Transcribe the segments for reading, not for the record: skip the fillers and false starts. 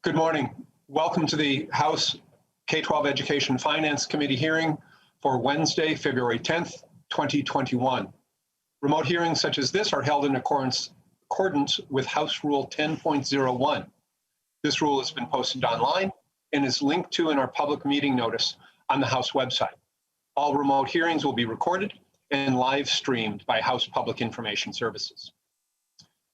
Good morning. Welcome to the House K-12 Education Finance Committee hearing for Wednesday, February 10th, 2021. Remote hearings such as this are held in accordance with House Rule 10.01. This rule has been posted online and is linked to in our public meeting notice on the House website. All remote hearings will be recorded and live streamed by House Public Information Services.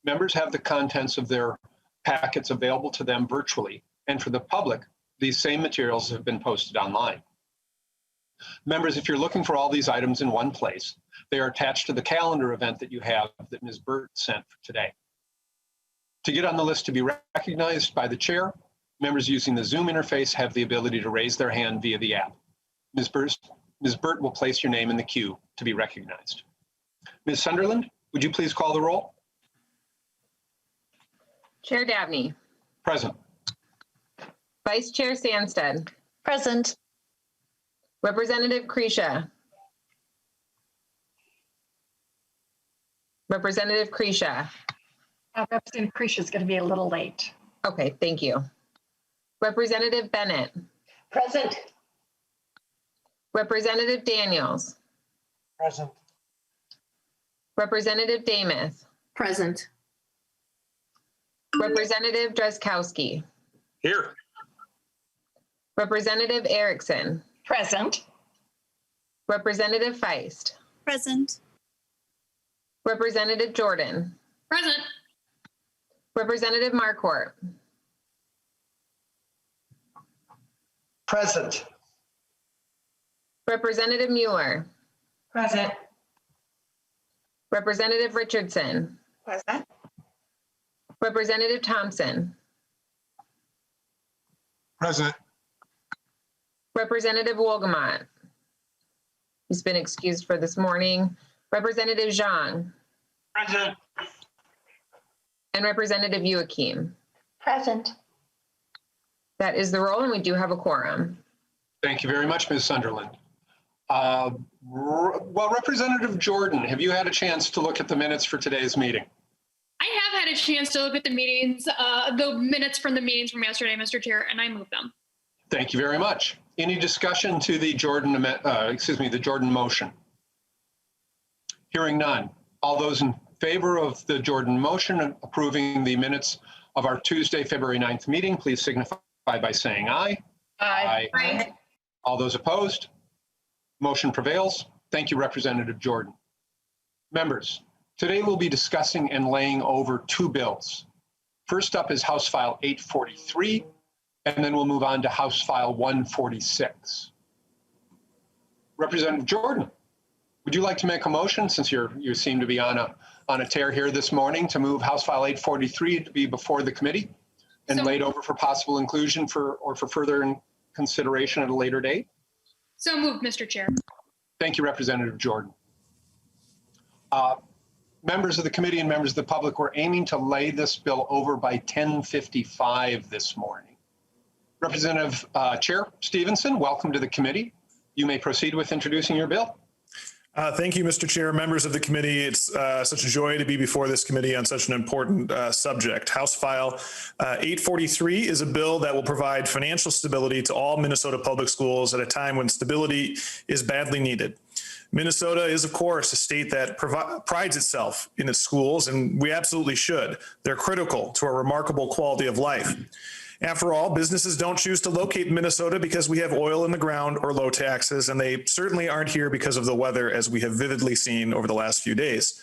Members have the contents of their packets available to them virtually, and for the public, these same materials have been posted online. Members, if you're looking for all these items in one place, they are attached to the calendar event that you have that Ms. Burt sent for today. To get on the list to be recognized by the chair, members using the Zoom interface have the ability to raise their hand via the app. Ms. Burt will place your name in the queue to be recognized. Ms. Sunderland, would you please call the roll? Chair Dabney. Present. Vice Chair Sandstead. Present. Representative Kresha. Representative Kresha. Representative Kresha is going to be a little late. Okay, thank you. Representative Bennett. Present. Representative Daniels. Present. Representative Damas. Present. Representative Drazkowski. Here. Representative Erickson. Present. Representative Feist. Present. Representative Jordan. Present. Representative Marquardt. Present. Representative Mueller. Present. Representative Richardson. Present. Representative Thompson. Present. Representative Wolgamott. He's been excused for this morning. Representative Zhang. Present. And Representative Joachim. Present. That is the roll, and we do have a quorum. Thank you very much, Ms. Sunderland. Well, Representative Jordan, have you had a chance to look at the minutes for today's meeting? I have had a chance to look at the minutes from the meetings from yesterday, Mr. Chair, and I moved them. Thank you very much. Any discussion to the Jordan motion? Hearing none. All those in favor of the Jordan motion approving the minutes of our Tuesday, February 9th meeting, please signify by saying aye. Aye. Aye. All those opposed? Motion prevails. Thank you, Representative Jordan. Members, today we'll be discussing and laying over two bills. First up is House File 843, and then we'll move on to House File 146. Representative Jordan, would you like to make a motion, since you seem to be on a tear here this morning, to move House File 843 to be before the committee and laid over for possible inclusion or for further consideration at a later date? So moved, Mr. Chair. Thank you, Representative Jordan. Members of the committee and members of the public, we're aiming to lay this bill over by 10:55 this morning. Representative Chair Stephenson, welcome to the committee. You may proceed with introducing your bill. Thank you, Mr. Chair, members of the committee. It's such a joy to be before this committee on such an important subject. House File 843 is a bill that will provide financial stability to all Minnesota public schools at a time when stability is badly needed. Minnesota is, of course, a state that prides itself in its schools, and we absolutely should. They're critical to our remarkable quality of life. After all, businesses don't choose to locate in Minnesota because we have oil in the ground or low taxes, and they certainly aren't here because of the weather, as we have vividly seen over the last few days.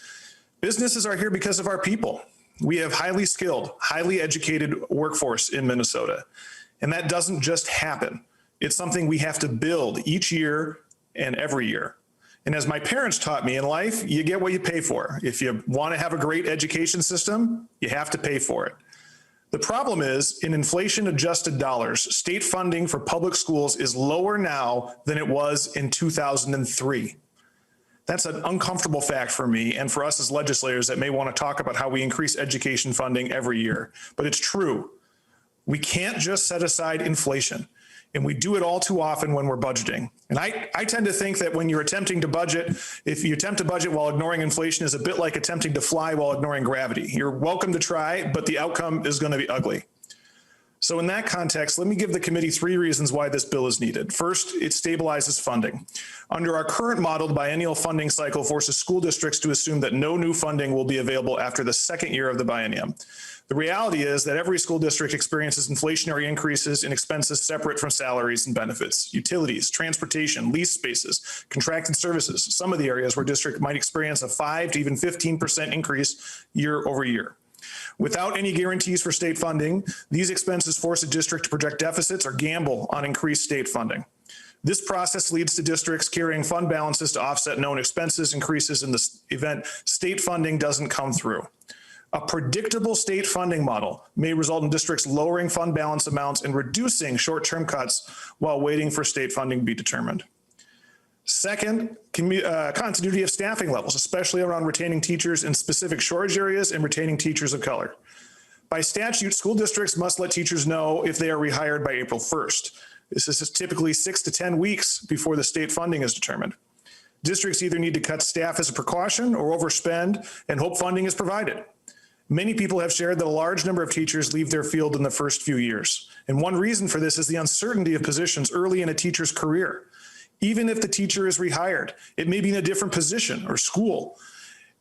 Businesses are here because of our people. We have highly skilled, highly educated workforce in Minnesota, and that doesn't just happen. It's something we have to build each year and every year. And as my parents taught me in life, you get what you pay for. If you want to have a great education system, you have to pay for it. The problem is, in inflation-adjusted dollars, state funding for public schools is lower now than it was in 2003. That's an uncomfortable fact for me and for us as legislators that may want to talk about how we increase education funding every year. But it's true. We can't just set aside inflation. And we do it all too often when we're budgeting. And I tend to think that when you're attempting to budget, if you attempt to budget while ignoring inflation is a bit like attempting to fly while ignoring gravity. You're welcome to try, but the outcome is going to be ugly. So in that context, let me give the committee 3 reasons why this bill is needed. First, it stabilizes funding. Under our current model, the biennial funding cycle forces school districts to assume that no new funding will be available after the second year of the biennium. The reality is that every school district experiences inflationary increases in expenses separate from salaries and benefits, utilities, transportation, lease spaces, contracted services, some of the areas where district might experience a 5 to even 15% increase year over year. Without any guarantees for state funding, these expenses force a district to project deficits or gamble on increased state funding. This process leads to districts carrying fund balances to offset known expenses increases in the event state funding doesn't come through. A predictable state funding model may result in districts lowering fund balance amounts and reducing short-term cuts while waiting for state funding to be determined. Second, continuity of staffing levels, especially around retaining teachers in specific shortage areas and retaining teachers of color. By statute, school districts must let teachers know if they are rehired by April 1st. This is typically 6 to 10 weeks before the state funding is determined. Districts either need to cut staff as a precaution or overspend and hope funding is provided. Many people have shared that a large number of teachers leave their field in the first few years. And one reason for this is the uncertainty of positions early in a teacher's career. Even if the teacher is rehired, it may be in a different position or school.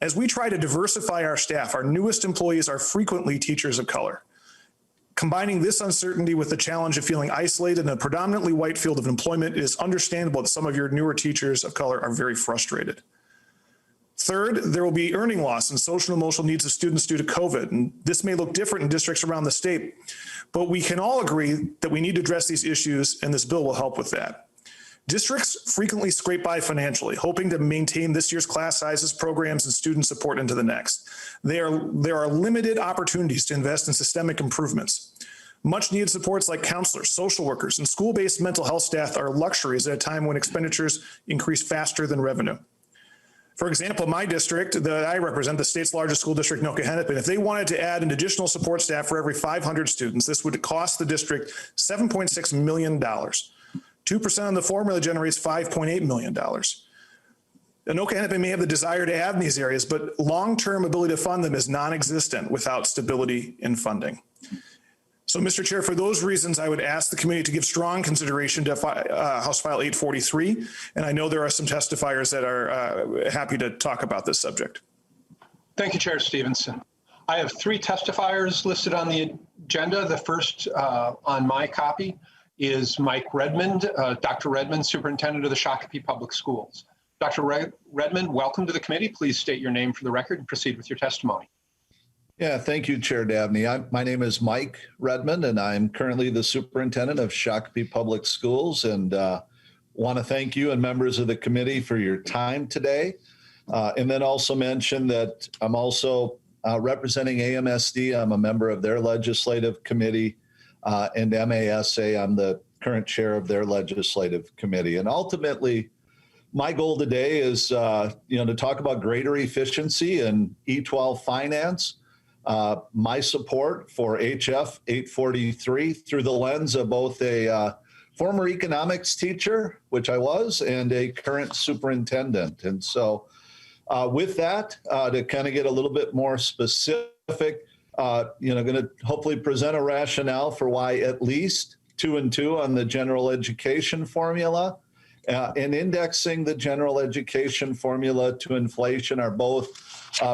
As we try to diversify our staff, our newest employees are frequently teachers of color. Combining this uncertainty with the challenge of feeling isolated in a predominantly white field of employment, it is understandable that some of your newer teachers of color are very frustrated. Third, there will be earning loss and social and emotional needs of students due to COVID, and this may look different in districts around the state, but we can all agree that we need to address these issues, and this bill will help with that. Districts frequently scrape by financially, hoping to maintain this year's class sizes, programs, and student support into the next. There are limited opportunities to invest in systemic improvements. Much needed supports like counselors, social workers, and school-based mental health staff are luxuries at a time when expenditures increase faster than revenue. For example, my district that I represent, the state's largest school district, Noka-Hennepin, if they wanted to add an additional support staff for every 500 students, this would cost the district $7.6 million. 2% on the formula generates $5.8 million. Anoka-Hennepin may have the desire to add in these areas, but long-term ability to fund them is non-existent without stability in funding. So, Mr. Chair, for those reasons, I would ask the committee to give strong consideration to House File 843, and I know there are some testifiers that are happy to talk about this subject. Thank you, Chair Stephenson. I have 3 testifiers listed on the agenda. The first on my copy is Mike Redmond, Dr. Redmond, Superintendent of the Shakopee Public Schools. Dr. Redmond, welcome to the committee. Please state your name for the record and proceed with your testimony. Yeah, thank you, Chair Dabney. My name is Mike Redmond, and I'm currently the Superintendent of Shakopee Public Schools, and want to thank you and members of the committee for your time today. And then also mention that I'm also representing AMSD. I'm a member of their legislative committee. And MASA, I'm the current chair of their legislative committee. And ultimately, my goal today is, to talk about greater efficiency in E12 finance, my support for HF 843 through the lens of both a former economics teacher, which I was, and a current superintendent. And so with that, to kind of get a little bit more specific, going to hopefully present a rationale for why at least 2 and 2 on the general education formula and indexing the general education formula to inflation are both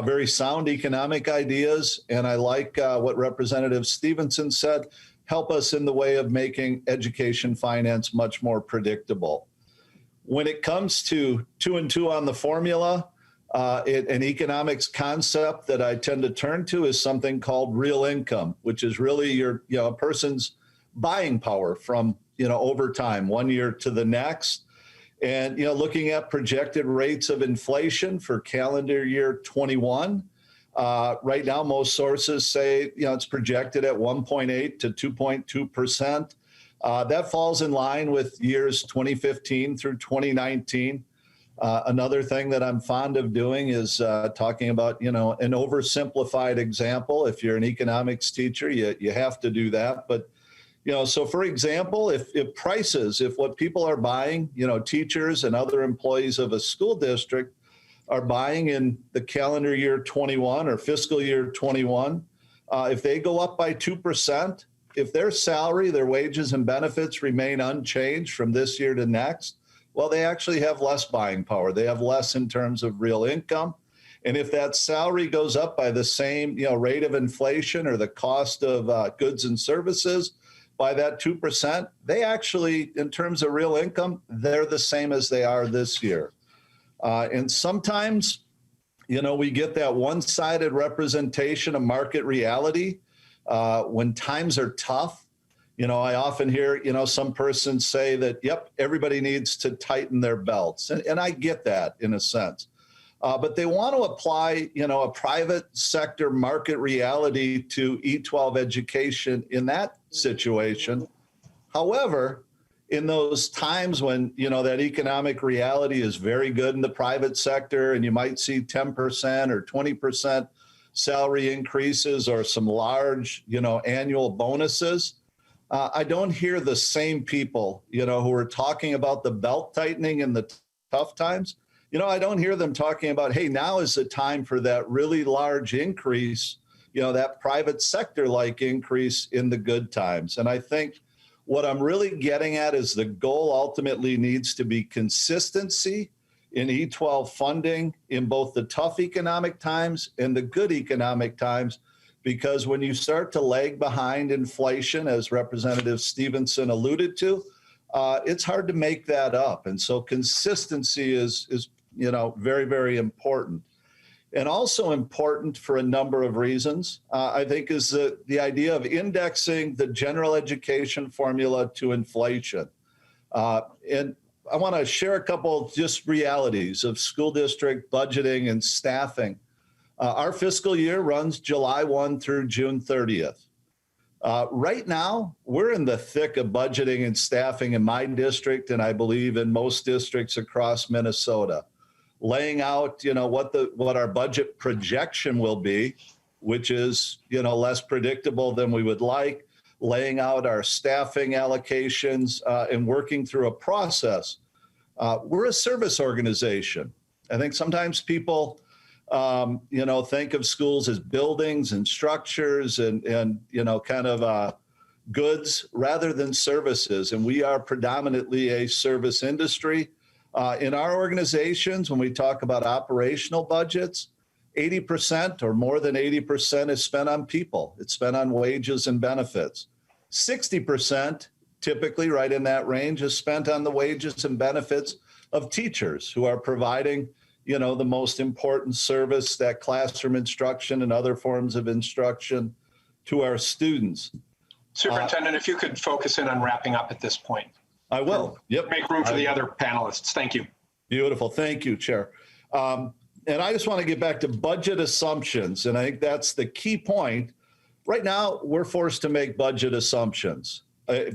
very sound economic ideas. And I like what Representative Stephenson said, help us in the way of making education finance much more predictable. When it comes to 2 and 2 on the formula, an economics concept that I tend to turn to is something called real income, which is really a person's buying power from, over time, 1 year to the next. And, looking at projected rates of inflation for calendar year 21, right now, most sources say, it's projected at 1.8 to 2.2%. That falls in line with years 2015 through 2019. Another thing that I'm fond of doing is talking about, an oversimplified example. If you're an economics teacher, you have to do that. But, so for example, if what people are buying, teachers and other employees of a school district are buying in the calendar year 21 or fiscal year 21, if they go up by 2%, if their salary, their wages and benefits remain unchanged from this year to next, well, they actually have less buying power. They have less in terms of real income. And if that salary goes up by the same, rate of inflation or the cost of goods and services by that 2%, they actually, in terms of real income, they're the same as they are this year. And sometimes, we get that one-sided representation of market reality when times are tough. I often hear, some person say that, yep, everybody needs to tighten their belts. And I get that in a sense. But they want to apply, a private sector market reality to E12 education in that situation. However, in those times when, that economic reality is very good in the private sector and you might see 10% or 20% salary increases or some large, annual bonuses, I don't hear the same people, who are talking about the belt tightening in the tough times. I don't hear them talking about, hey, now is the time for that really large increase, that private sector-like increase in the good times. And I think what I'm really getting at is the goal ultimately needs to be consistency in E12 funding in both the tough economic times and the good economic times, because when you start to lag behind inflation, as Representative Stephenson alluded to, it's hard to make that up. And so consistency is very, very important. And also important for a number of reasons, I think, is the idea of indexing the general education formula to inflation. And I want to share a couple just realities of school district budgeting and staffing. Our fiscal year runs July 1 through June 30th. Right now, we're in the thick of budgeting and staffing in my district, and I believe in most districts across Minnesota, laying out, what our budget projection will be, which is, less predictable than we would like, laying out our staffing allocations, and working through a process. We're a service organization. I think sometimes people, think of schools as buildings and structures and kind of goods rather than services. And we are predominantly a service industry. In our organizations, when we talk about operational budgets, 80% or more than 80% is spent on people. It's spent on wages and benefits. 60%, typically right in that range, is spent on the wages and benefits of teachers who are providing, the most important service, that classroom instruction and other forms of instruction to our students. Superintendent, if you could focus in on wrapping up at this point. I will. Yep. Make room for the other panelists. Thank you. Beautiful. Thank you, Chair. And I just want to get back to budget assumptions. And I think that's the key point. Right now, we're forced to make budget assumptions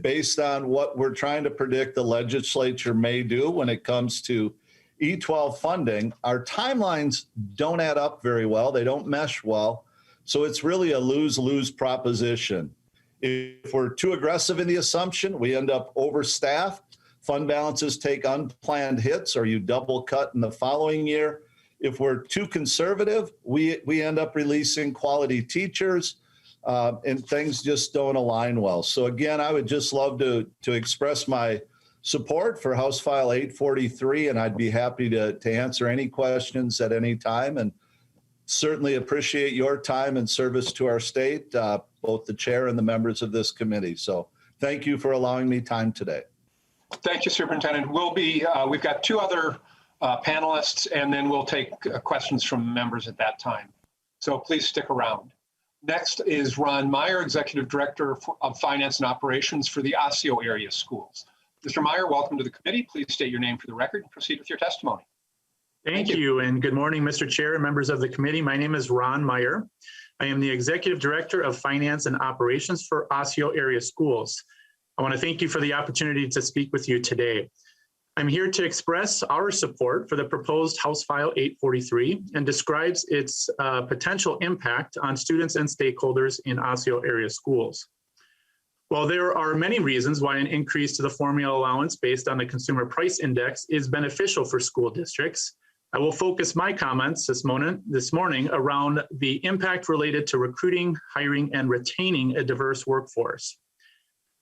based on what we're trying to predict the legislature may do when it comes to E12 funding. Our timelines don't add up very well. They don't mesh well. So it's really a lose-lose proposition. If we're too aggressive in the assumption, we end up overstaffed. Fund balances take unplanned hits, or you double cut in the following year. If we're too conservative, we end up releasing quality teachers, and things just don't align well. So again, I would just love to express my support for House File 843, and I'd be happy to answer any questions at any time. And certainly appreciate your time and service to our state, both the chair and the members of this committee. So thank you for allowing me time today. Thank you, Superintendent. We've got two other panelists, and then we'll take questions from members at that time. So please stick around. Next is Ron Meyer, Executive Director of Finance and Operations for the Osseo area schools. Mr. Meyer, welcome to the committee. Please state your name for the record and proceed with your testimony. Thank you, and good morning, Mr. Chair and members of the committee. My name is Ron Meyer. I am the Executive Director of Finance and Operations for Osseo area schools. I want to thank you for the opportunity to speak with you today. I'm here to express our support for the proposed House File 843 and describes its potential impact on students and stakeholders in Osseo area schools. While there are many reasons why an increase to the formula allowance based on the Consumer Price Index is beneficial for school districts, I will focus my comments this morning around the impact related to recruiting, hiring, and retaining a diverse workforce.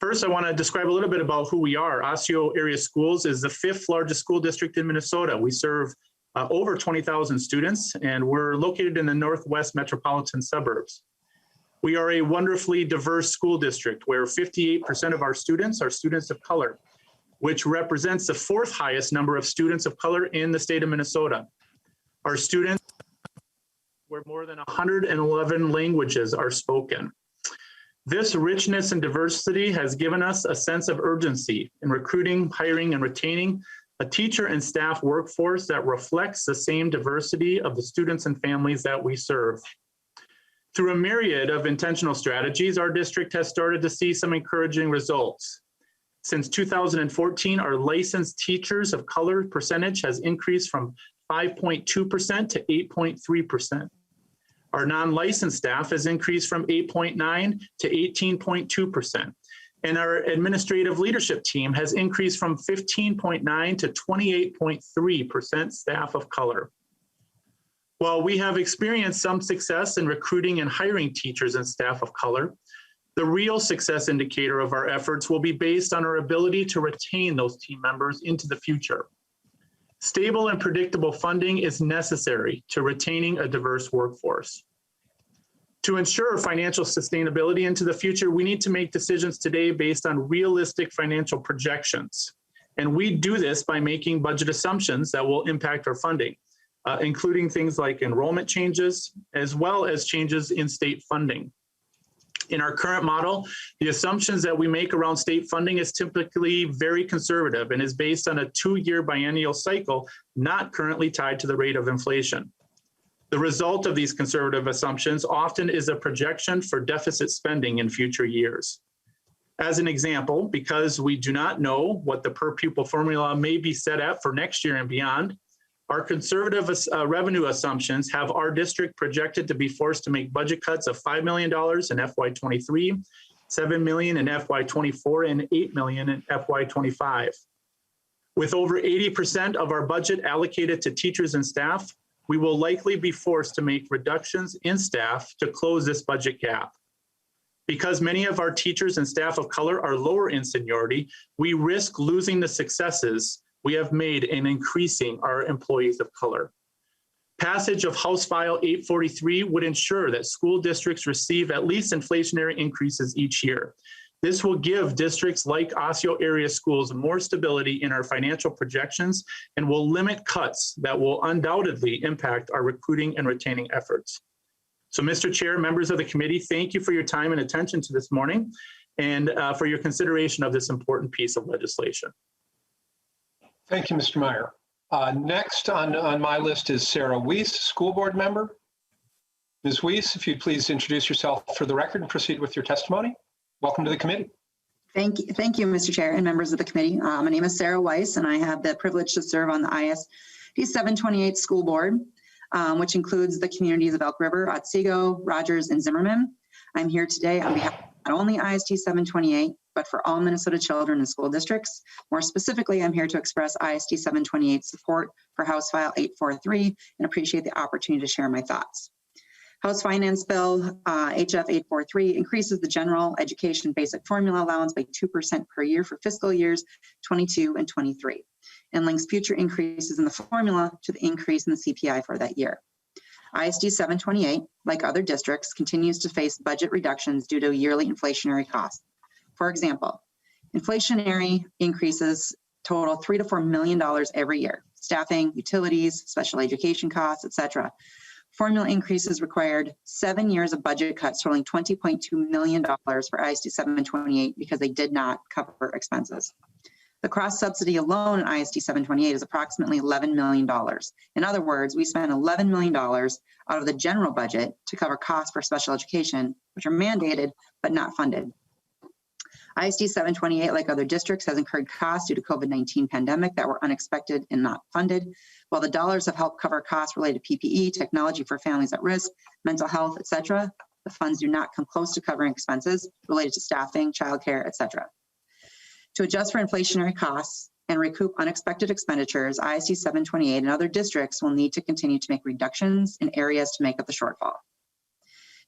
First, I want to describe a little bit about who we are. Osseo Area Schools is the 5th largest school district in Minnesota. We serve over 20,000 students, and we're located in the northwest metropolitan suburbs. We are a wonderfully diverse school district where 58% of our students are students of color, which represents the 4th highest number of students of color in the state of Minnesota. Our students, where more than 111 languages are spoken. This richness and diversity has given us a sense of urgency in recruiting, hiring, and retaining a teacher and staff workforce that reflects the same diversity of the students and families that we serve. Through a myriad of intentional strategies, our district has started to see some encouraging results. Since 2014, our licensed teachers of color percentage has increased from 5.2% to 8.3%. Our non-licensed staff has increased from 8.9% to 18.2%. And our administrative leadership team has increased from 15.9% to 28.3% staff of color. While we have experienced some success in recruiting and hiring teachers and staff of color, the real success indicator of our efforts will be based on our ability to retain those team members into the future. Stable and predictable funding is necessary to retaining a diverse workforce. To ensure financial sustainability into the future, we need to make decisions today based on realistic financial projections. And we do this by making budget assumptions that will impact our funding, including things like enrollment changes, as well as changes in state funding. In our current model, the assumptions that we make around state funding is typically very conservative and is based on a 2-year biennial cycle, not currently tied to the rate of inflation. The result of these conservative assumptions often is a projection for deficit spending in future years. As an example, because we do not know what the per pupil formula may be set at for next year and beyond, our conservative revenue assumptions have our district projected to be forced to make budget cuts of $5 million in FY23, $7 million in FY24, and $8 million in FY25. With over 80% of our budget allocated to teachers and staff, we will likely be forced to make reductions in staff to close this budget gap. Because many of our teachers and staff of color are lower in seniority, we risk losing the successes we have made in increasing our employees of color. Passage of House File 843 would ensure that school districts receive at least inflationary increases each year. This will give districts like Osseo Area Schools more stability in our financial projections and will limit cuts that will undoubtedly impact our recruiting and retaining efforts. So, Mr. Chair, members of the committee, thank you for your time and attention to this morning and for your consideration of this important piece of legislation. Thank you, Mr. Meyer. Next on my list is Sarah Weiss, school board member. Ms. Weiss, if you'd please introduce yourself for the record and proceed with your testimony. Welcome to the committee. Thank you, Mr. Chair and members of the committee. My name is Sarah Weiss, and I have the privilege to serve on the ISD 728 school board, which includes the communities of Elk River, Otsego, Rogers, and Zimmerman. I'm here today on behalf of not only ISD 728, but for all Minnesota children in school districts. More specifically, I'm here to express ISD 728 support for House File 843 and appreciate the opportunity to share my thoughts. House Finance Bill HF 843 increases the general education basic formula allowance by 2% per year for fiscal years 22 and 23, and links future increases in the formula to the increase in the CPI for that year. ISD 728, like other districts, continues to face budget reductions due to yearly inflationary costs. For example, inflationary increases total $3 to $4 million every year. Staffing, utilities, special education costs, etc. Formula increases required 7 years of budget cuts totaling $20.2 million for ISD 728 because they did not cover expenses. The cross subsidy alone in ISD 728 is approximately $11 million. In other words, we spent $11 million out of the general budget to cover costs for special education, which are mandated but not funded. ISD 728, like other districts, has incurred costs due to COVID-19 pandemic that were unexpected and not funded. While the dollars have helped cover costs related to PPE, technology for families at risk, mental health, etc., the funds do not come close to covering expenses related to staffing, childcare, etc. To adjust for inflationary costs and recoup unexpected expenditures, ISD 728 and other districts will need to continue to make reductions in areas to make up the shortfall.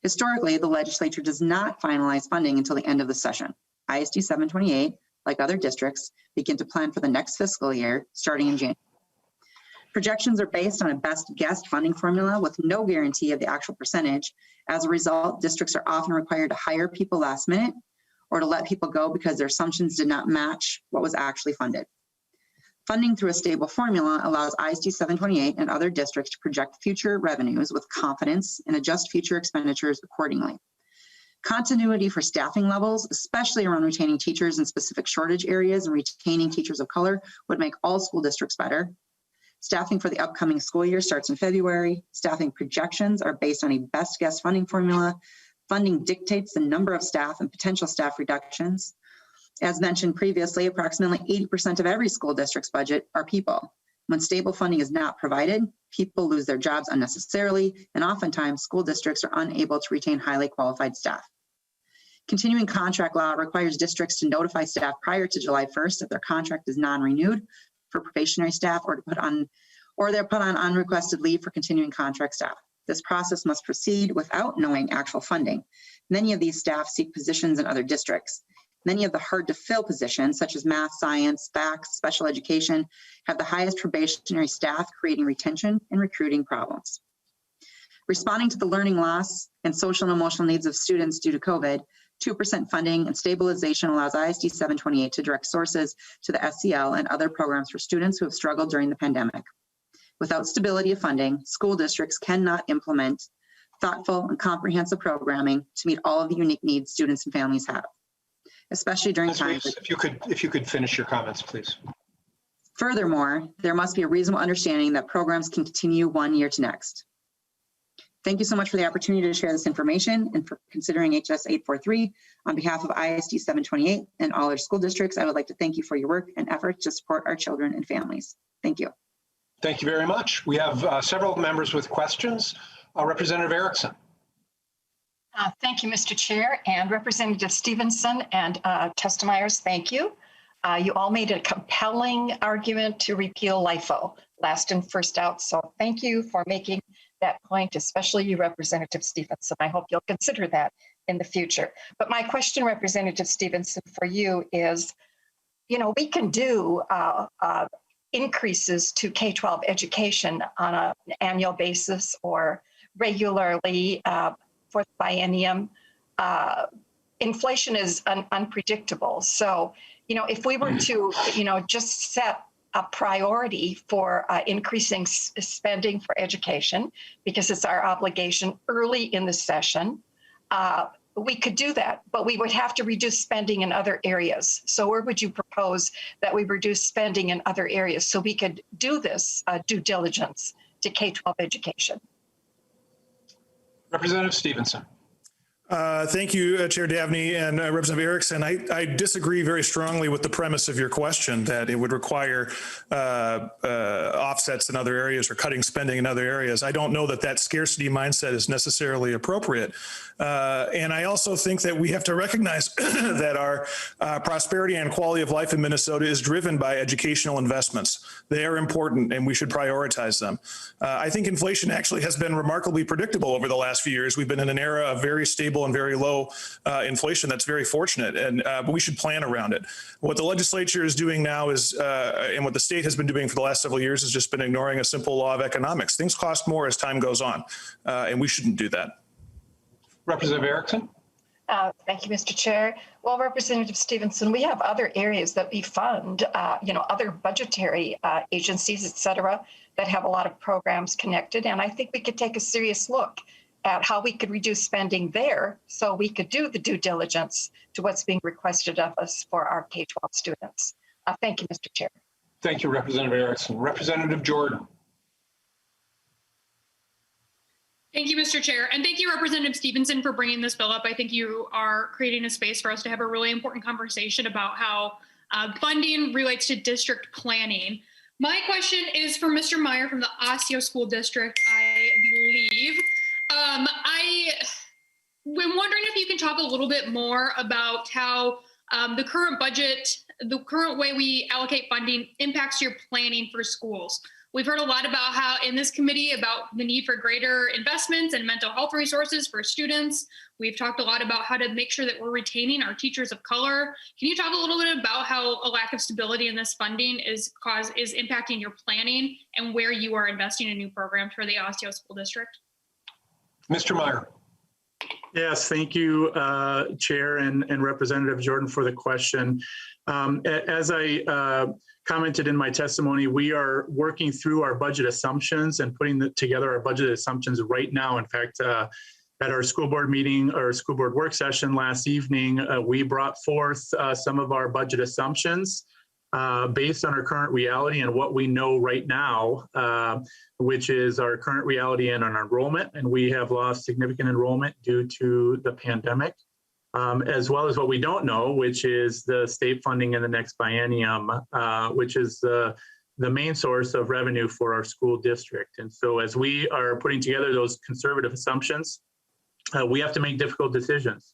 Historically, the legislature does not finalize funding until the end of the session. ISD 728, like other districts, begin to plan for the next fiscal year starting in January. Projections are based on a best guess funding formula with no guarantee of the actual percentage. As a result, districts are often required to hire people last minute or to let people go because their assumptions did not match what was actually funded. Funding through a stable formula allows ISD 728 and other districts to project future revenues with confidence and adjust future expenditures accordingly. Continuity for staffing levels, especially around retaining teachers in specific shortage areas and retaining teachers of color, would make all school districts better. Staffing for the upcoming school year starts in February. Staffing projections are based on a best guess funding formula. Funding dictates the number of staff and potential staff reductions. As mentioned previously, approximately 80% of every school district's budget are people. When stable funding is not provided, people lose their jobs unnecessarily, and oftentimes school districts are unable to retain highly qualified staff. Continuing contract law requires districts to notify staff prior to July 1st if their contract is non-renewed for probationary staff or they're put on unrequested leave for continuing contract staff. This process must proceed without knowing actual funding. Many of these staff seek positions in other districts. Many of the hard to fill positions, such as math, science, FACS, special education, have the highest probationary staff, creating retention and recruiting problems. Responding to the learning loss and social and emotional needs of students due to COVID, 2% funding and stabilization allows ISD 728 to direct sources to the SEL and other programs for students who have struggled during the pandemic. Without stability of funding, school districts cannot implement thoughtful and comprehensive programming to meet all of the unique needs students and families have, especially during times. If you could finish your comments, please. Furthermore, there must be a reasonable understanding that programs can continue one year to next. Thank you so much for the opportunity to share this information and for considering HS 843. On behalf of ISD 728 and all our school districts, I would like to thank you for your work and efforts to support our children and families. Thank you. Thank you very much. We have several members with questions. Representative Erickson. Thank you, Mr. Chair, and Representative Stephenson and Testimeyers, thank you. You all made a compelling argument to repeal LIFO, last in, first out. So thank you for making that point, especially you, Representative Stephenson. I hope you'll consider that in the future. But my question, Representative Stephenson, for you is, we can do increases to K-12 education on an annual basis or regularly for the biennium. Inflation is unpredictable. So, if we were to, just set a priority for increasing spending for education, because it's our obligation early in the session, we could do that, but we would have to reduce spending in other areas. So where would you propose that we reduce spending in other areas so we could do this due diligence to K-12 education? Representative Stephenson. Thank you, Chair Dabney and Representative Erickson. I disagree very strongly with the premise of your question that it would require offsets in other areas or cutting spending in other areas. I don't know that scarcity mindset is necessarily appropriate. And I also think that we have to recognize that our prosperity and quality of life in Minnesota is driven by educational investments. They are important and we should prioritize them. I think inflation actually has been remarkably predictable over the last few years. We've been in an era of very stable and very low inflation. That's very fortunate, and but we should plan around it. What the legislature is doing now is, and what the state has been doing for the last several years, has just been ignoring a simple law of economics. Things cost more as time goes on, and we shouldn't do that. Representative Erickson. Thank you, Mr. Chair. Well, Representative Stephenson, we have other areas that we fund, other budgetary agencies, et cetera, that have a lot of programs connected. And I think we could take a serious look at how we could reduce spending there so we could do the due diligence to what's being requested of us for our K-12 students. Thank you, Mr. Chair. Thank you, Representative Erickson. Representative Jordan. Thank you, Mr. Chair. And thank you, Representative Stephenson, for bringing this bill up. I think you are creating a space for us to have a really important conversation about how funding relates to district planning. My question is for Mr. Meyer from the Osseo School District, I believe. I'm wondering if you can talk a little bit more about how the current budget the current way we allocate funding impacts your planning for schools. We've heard a lot about how in this committee about the need for greater investments and mental health resources for students. We've talked a lot about how to make sure that we're retaining our teachers of color. Can you talk a little bit about how a lack of stability in this funding is impacting your planning and where you are investing in new programs for the Osseo School District? Mr. Meyer. Yes, thank you, Chair and Representative Jordan, for the question. As I commented in my testimony, we are working through our budget assumptions and putting together our budget assumptions right now. In fact, at our school board meeting or school board work session last evening, we brought forth some of our budget assumptions based on our current reality and what we know right now, which is our current reality and our enrollment. And we have lost significant enrollment due to the pandemic, as well as what we don't know, which is the state funding in the next biennium, which is the main source of revenue for our school district. And so as we are putting together those conservative assumptions, we have to make difficult decisions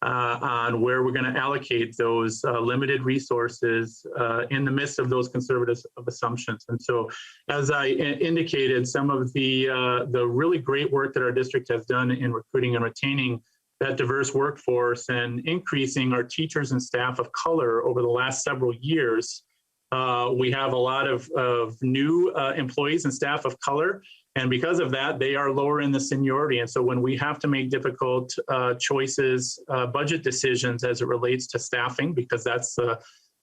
on where we're going to allocate those limited resources in the midst of those conservative assumptions. And so, as I indicated, some of the really great work that our district has done in recruiting and retaining that diverse workforce and increasing our teachers and staff of color over the last several years. We have a lot of new employees and staff of color. And because of that, they are lower in the seniority. And so when we have to make difficult choices, budget decisions as it relates to staffing, because that's the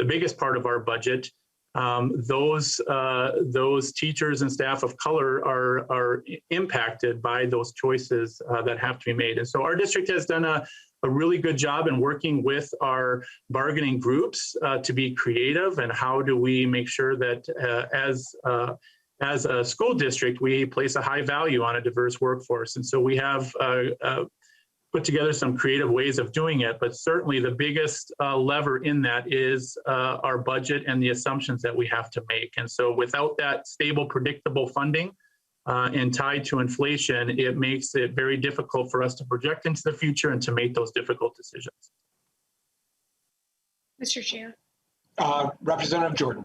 biggest part of our budget, those teachers and staff of color are impacted by those choices that have to be made. And so our district has done a really good job in working with our bargaining groups to be creative, and how do we make sure that as a school district, we place a high value on a diverse workforce. And so we have put together some creative ways of doing it, but certainly the biggest lever in that is our budget and the assumptions that we have to make. And so without that stable, predictable funding and tied to inflation, it makes it very difficult for us to project into the future and to make those difficult decisions. Mr. Chair. Representative Jordan.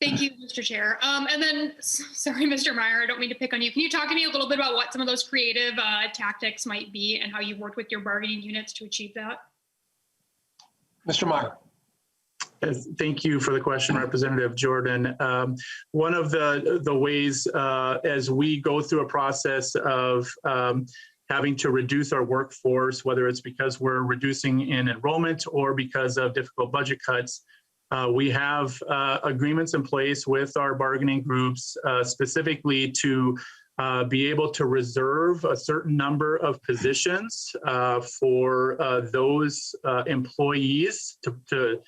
Thank you, Mr. Chair. And then, sorry, Mr. Meyer, I don't mean to pick on you. Can you talk to me a little bit about what some of those creative tactics might be and how you've worked with your bargaining units to achieve that? Mr. Meyer. Yes, thank you for the question, Representative Jordan. One of the ways as we go through a process of having to reduce our workforce, whether it's because we're reducing in enrollment or because of difficult budget cuts, we have agreements in place with our bargaining groups specifically to be able to reserve a certain number of positions for those employees to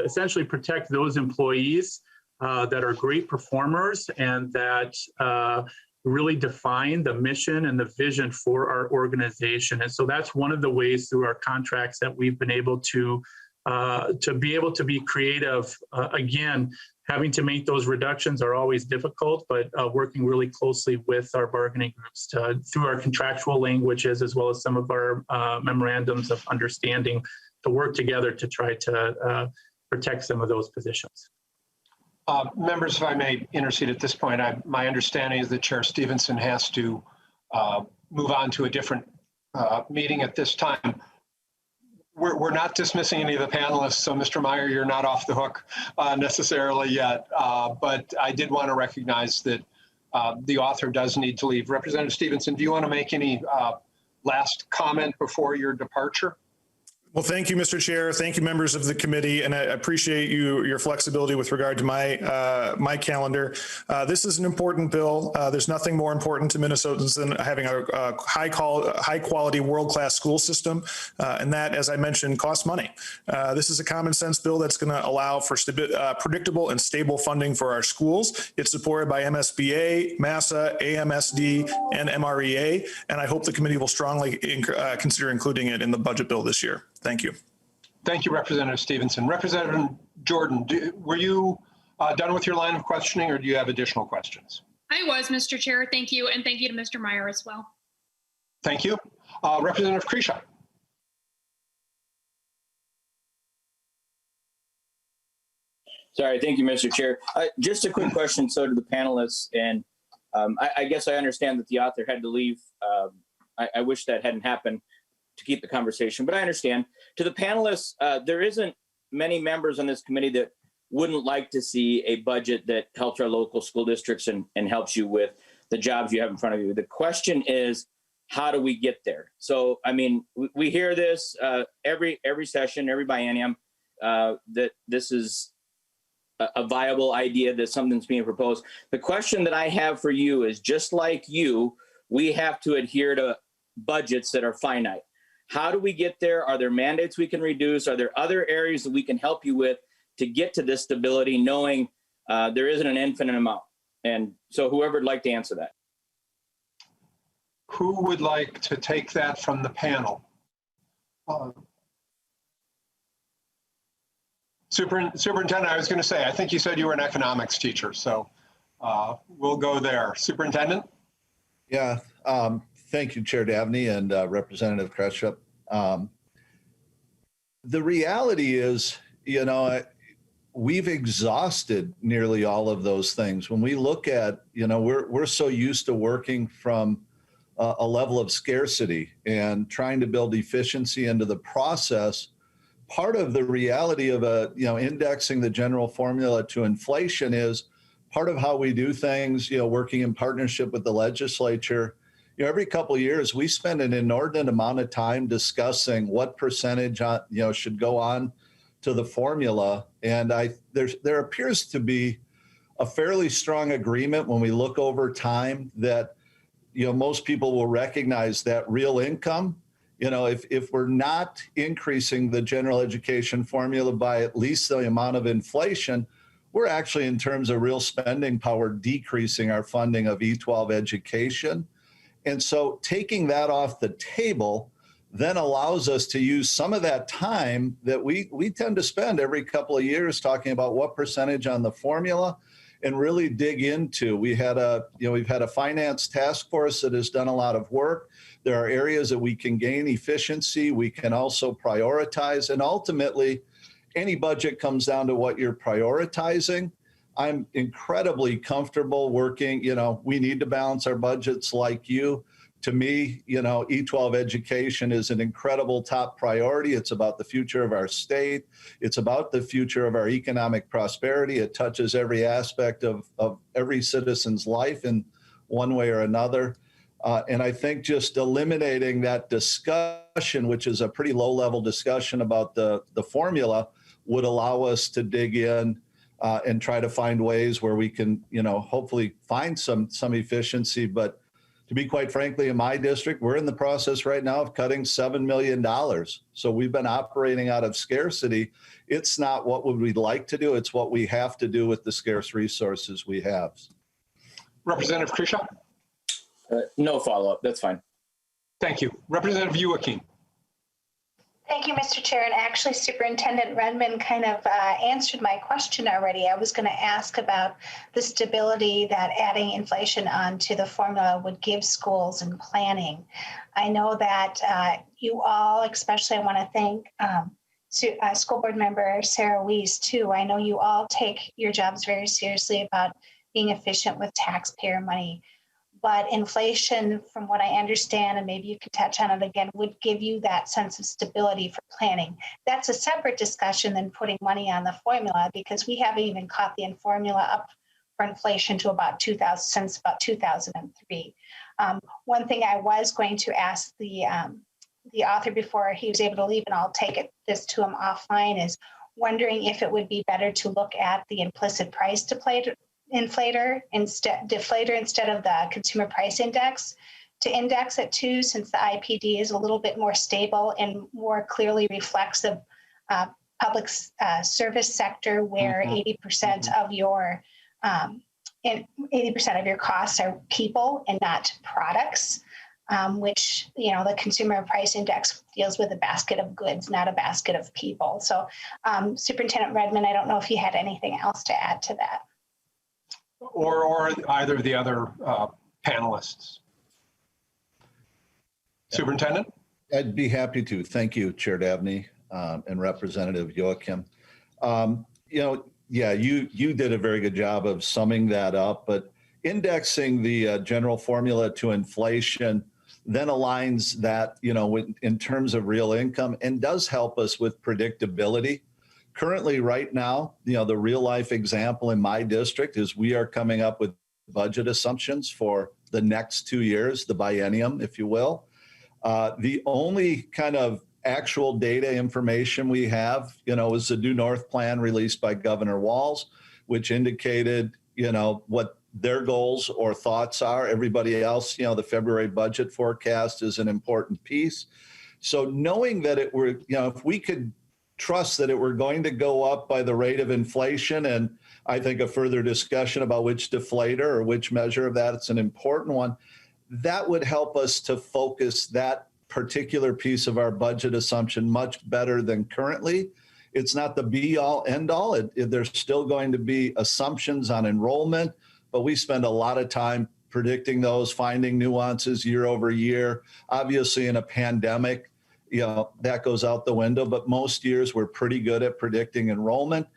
essentially protect those employees that are great performers and that really define the mission and the vision for our organization. And so that's one of the ways through our contracts that we've been able to be creative. Again, having to make those reductions are always difficult, but working really closely with our bargaining groups through our contractual languages, as well as some of our memorandums of understanding, to work together to try to protect some of those positions. Members, if I may intercede at this point, my understanding is that Chair Stephenson has to move on to a different meeting at this time. We're not dismissing any of the panelists, so Mr. Meyer, you're not off the hook necessarily yet, but I did want to recognize that the author does need to leave. Representative Stephenson, do you want to make any last comment before your departure? Well, thank you, Mr. Chair. Thank you, members of the committee, and I appreciate your flexibility with regard to my calendar. This is an important bill. There's nothing more important to Minnesotans than having a high quality, world-class school system, and that, as I mentioned, costs money. This is a common sense bill that's going to allow for predictable and stable funding for our schools. It's supported by MSBA, MASSA, AMSD, and MREA, and I hope the committee will strongly consider including it in the budget bill this year. Thank you. Thank you, Representative Stephenson. Representative Jordan, were you done with your line of questioning, or do you have additional questions? I was, Mr. Chair. Thank you. And thank you to Mr. Meyer as well. Thank you. Representative Kresha. Sorry, thank you, Mr. Chair. Just a quick question, so to the panelists, and I guess I understand that the author had to leave. I wish that hadn't happened to keep the conversation, but I understand. To the panelists, there isn't many members on this committee that wouldn't like to see a budget that helps our local school districts and helps you with the jobs you have in front of you. The question is, how do we get there? So, I mean, we hear this every session, every biennium, that this is a viable idea, that something's being proposed. The question that I have for you is, just like you, we have to adhere to budgets that are finite. How do we get there? Are there mandates we can reduce? Are there other areas that we can help you with to get to this stability, knowing there isn't an infinite amount? And so whoever would like to answer that. Who would like to take that from the panel? Superintendent, I was going to say, I think you said you were an economics teacher, so we'll go there. Superintendent? Yeah, thank you, Chair Dabney and Representative Kretschuk. The reality is, you know, we've exhausted nearly all of those things. When we look at, you know, we're so used to working from a level of scarcity and trying to build efficiency into the process. Part of the reality of indexing the general formula to inflation is part of how we do things, you know, working in partnership with the legislature. You know, every couple of years, we spend an inordinate amount of time discussing what percentage, should go on to the formula. And there appears to be a fairly strong agreement when we look over time that, you know, most people will recognize that real income, you know, if we're not increasing the general education formula by at least the amount of inflation, we're actually, in terms of real spending power, decreasing our funding of E-12 education. And so taking that off the table then allows us to use some of that time that we tend to spend every couple of years talking about what percentage on the formula and really dig into. We've had a finance task force that has done a lot of work. There are areas that we can gain efficiency. We can also prioritize, and ultimately any budget comes down to what you're prioritizing. I'm incredibly comfortable working, you know, we need to balance our budgets like you. To me, you know, E-12 education is an incredible top priority. It's about the future of our state. It's about the future of our economic prosperity. It touches every aspect of every citizen's life in one way or another. And I think just eliminating that discussion, which is a pretty low-level discussion about the formula, would allow us to dig in and try to find ways where we can, you know, hopefully find some efficiency. But to be quite frankly, in my district, we're in the process right now of cutting $7 million. So we've been operating out of scarcity. It's not what would we like to do. It's what we have to do with the scarce resources we have. Representative Kretschuk? No follow-up. That's fine. Thank you. Representative Joachim? Thank you, Mr. Chair. And actually, Superintendent Redmond kind of answered my question already. I was going to ask about the stability that adding inflation onto the formula would give schools in planning. I know that you all, especially I want to thank School Board Member Sarah Weiss, too. I know you all take your jobs very seriously about being efficient with taxpayer money. But inflation, from what I understand, and maybe you could touch on it again, would give you that sense of stability for planning. That's a separate discussion than putting money on the formula, because we haven't even caught the formula up for inflation to about 2003. One thing I was going to ask the author before he was able to leave, and I'll take this to him offline, is wondering if it would be better to look at the implicit price deflator instead of the consumer price index, to index it to, since the IPD is a little bit more stable and more clearly reflects the public service sector, where 80% of your 80% of your costs are people and not products, which, you know, the consumer price index deals with a basket of goods, not a basket of people. So Superintendent Redmond, I don't know if you had anything else to add to that. Or either of the other panelists. Superintendent? I'd be happy to. Thank you, Chair Dabney and Representative Joachim. You know, yeah, you did a very good job of summing that up, but indexing the general formula to inflation then aligns that, in terms of real income and does help us with predictability. Currently, right now, the real life example in my district is we are coming up with budget assumptions for the next 2 years, the biennium, if you will. The only kind of actual data information we have, is the Due North plan released by Governor Walz, which indicated, what their goals or thoughts are. Everybody else, the February budget forecast is an important piece. So knowing that if we could trust that it were going to go up by the rate of inflation, and I think a further discussion about which deflator or which measure of that, it's an important one, that would help us to focus that particular piece of our budget assumption much better than currently. It's not the be all end all. There's still going to be assumptions on enrollment, but we spend a lot of time predicting those, finding nuances year over year. Obviously in a pandemic, that goes out the window, but most years we're pretty good at predicting enrollment.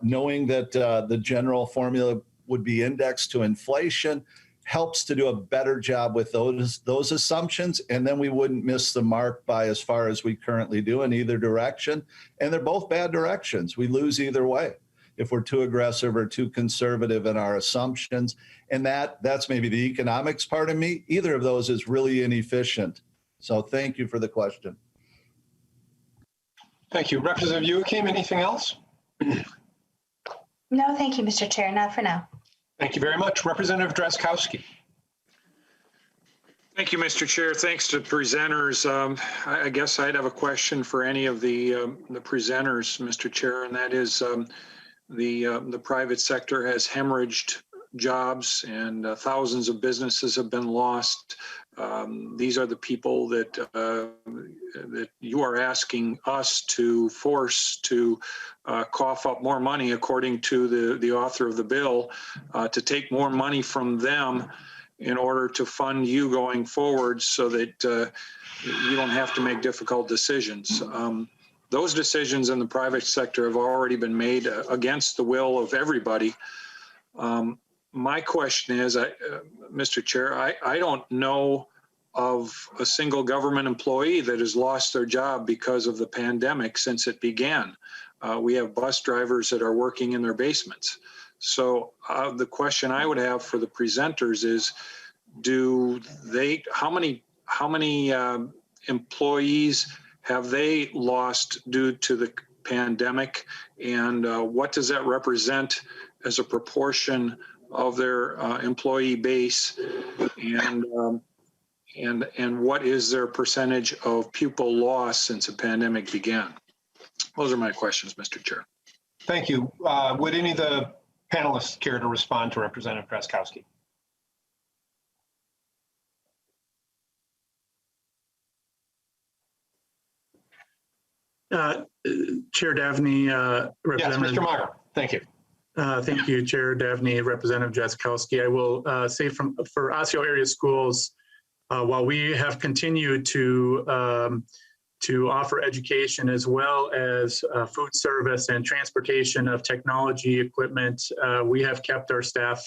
Knowing that the general formula would be indexed to inflation helps to do a better job with those assumptions, and then we wouldn't miss the mark by as far as we currently do in either direction. And they're both bad directions. We lose either way if we're too aggressive or too conservative in our assumptions. And that's maybe the economics part of me. Either of those is really inefficient. So thank you for the question. Thank you. Representative Youakim, anything else? No, thank you, Mr. Chair. Not for now. Thank you very much. Representative Drazkowski. Thank you, Mr. Chair. Thanks to presenters. I guess I'd have a question for any of the presenters, Mr. Chair, and that is the private sector has hemorrhaged jobs and thousands of businesses have been lost. These are the people that you are asking us to force to cough up more money, according to the author of the bill, to take more money from them in order to fund you going forward so that you don't have to make difficult decisions. Those decisions in the private sector have already been made against the will of everybody. My question is, Mr. Chair, I don't know of a single government employee that has lost their job because of the pandemic since it began. We have bus drivers that are working in their basements. So the question I would have for the presenters is, how many employees have they lost due to the pandemic, and what does that represent as a proportion of their employee base, and what is their percentage of pupil loss since the pandemic began? Those are my questions, Mr. Chair. Thank you. Would any of the panelists care to respond to Representative Drazkowski? Chair Davnie, Yes, Mr. Meyer. Thank you. Thank you, Chair Davnie, Representative Drazkowski. I will say for Osseo area schools, while we have continued to offer education as well as food service and transportation of technology equipment, we have kept our staff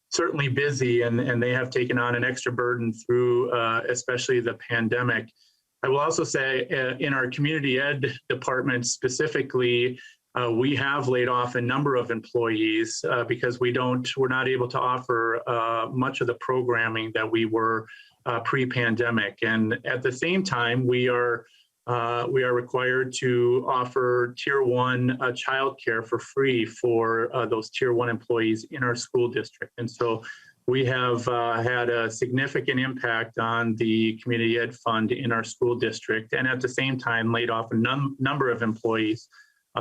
certainly busy, and they have taken on an extra burden through especially the pandemic. I will also say in our community ed department specifically, we have laid off a number of employees because we're not able to offer much of the programming that we were pre-pandemic. And at the same time, we are required to offer Tier 1 childcare for free for those Tier 1 employees in our school district. And so we have had a significant impact on the community ed fund in our school district, and at the same time laid off a number of employees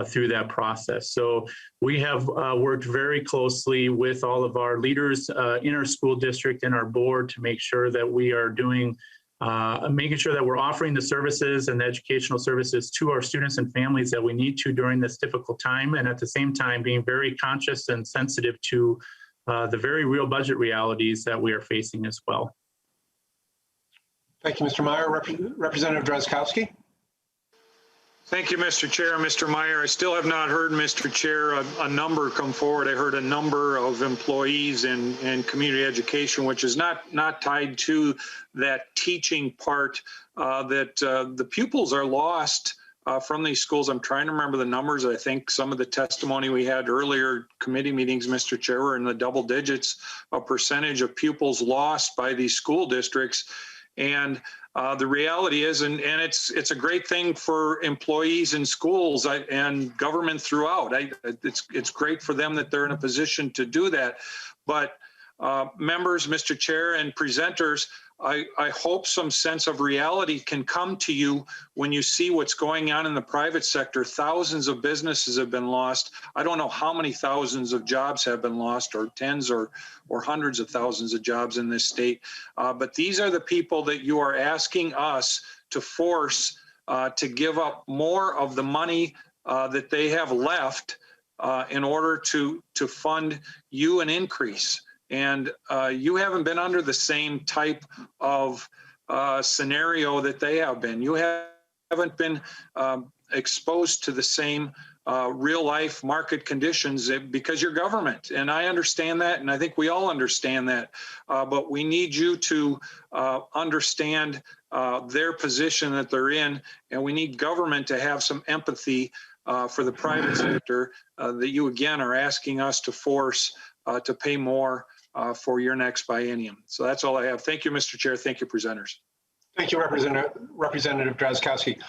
through that process. So we have worked very closely with all of our leaders in our school district and our board to make sure that we are making sure that we're offering the services and the educational services to our students and families that we need to during this difficult time, and at the same time being very conscious and sensitive to the very real budget realities that we are facing as well. Thank you, Mr. Meyer. Representative Drazkowski. Thank you, Mr. Chair. Mr. Meyer, I still have not heard, Mr. Chair, a number come forward. I heard a number of employees in community education, which is not tied to that teaching part, that the pupils are lost from these schools. I'm trying to remember the numbers. I think some of the testimony we had earlier, committee meetings, Mr. Chair, were in the double digits, a percentage of pupils lost by these school districts. And the reality is, and it's a great thing for employees in schools and government throughout. It's great for them that they're in a position to do that. But members, Mr. Chair, and presenters, I hope some sense of reality can come to you when you see what's going on in the private sector. Thousands of businesses have been lost. I don't know how many thousands of jobs have been lost, or tens or hundreds of thousands of jobs in this state. But these are the people that you are asking us to force to give up more of the money that they have left in order to fund you an increase. And you haven't been under the same type of scenario that they have been. You haven't been exposed to the same real life market conditions because you're government. And I understand that, and I think we all understand that. But we need you to understand their position that they're in, and we need government to have some empathy for the private sector that you, again, are asking us to force to pay more for your next biennium. So that's all I have. Thank you, Mr. Chair. Thank you, presenters. Thank you, Representative Drazkowski.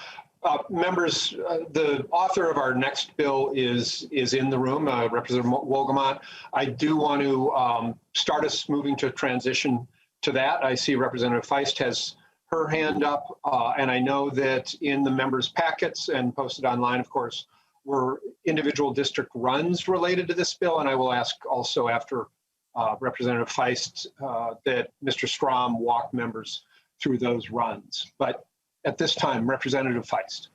Members, the author of our next bill is in the room, Representative Wolgamott. I do want to start us moving to transition to that. I see Representative Feist has her hand up, and I know that in the members' packets and posted online, of course, were individual district runs related to this bill, and I will ask also after Representative Feist that Mr. Strom walk members through those runs. But at this time, Representative Feist.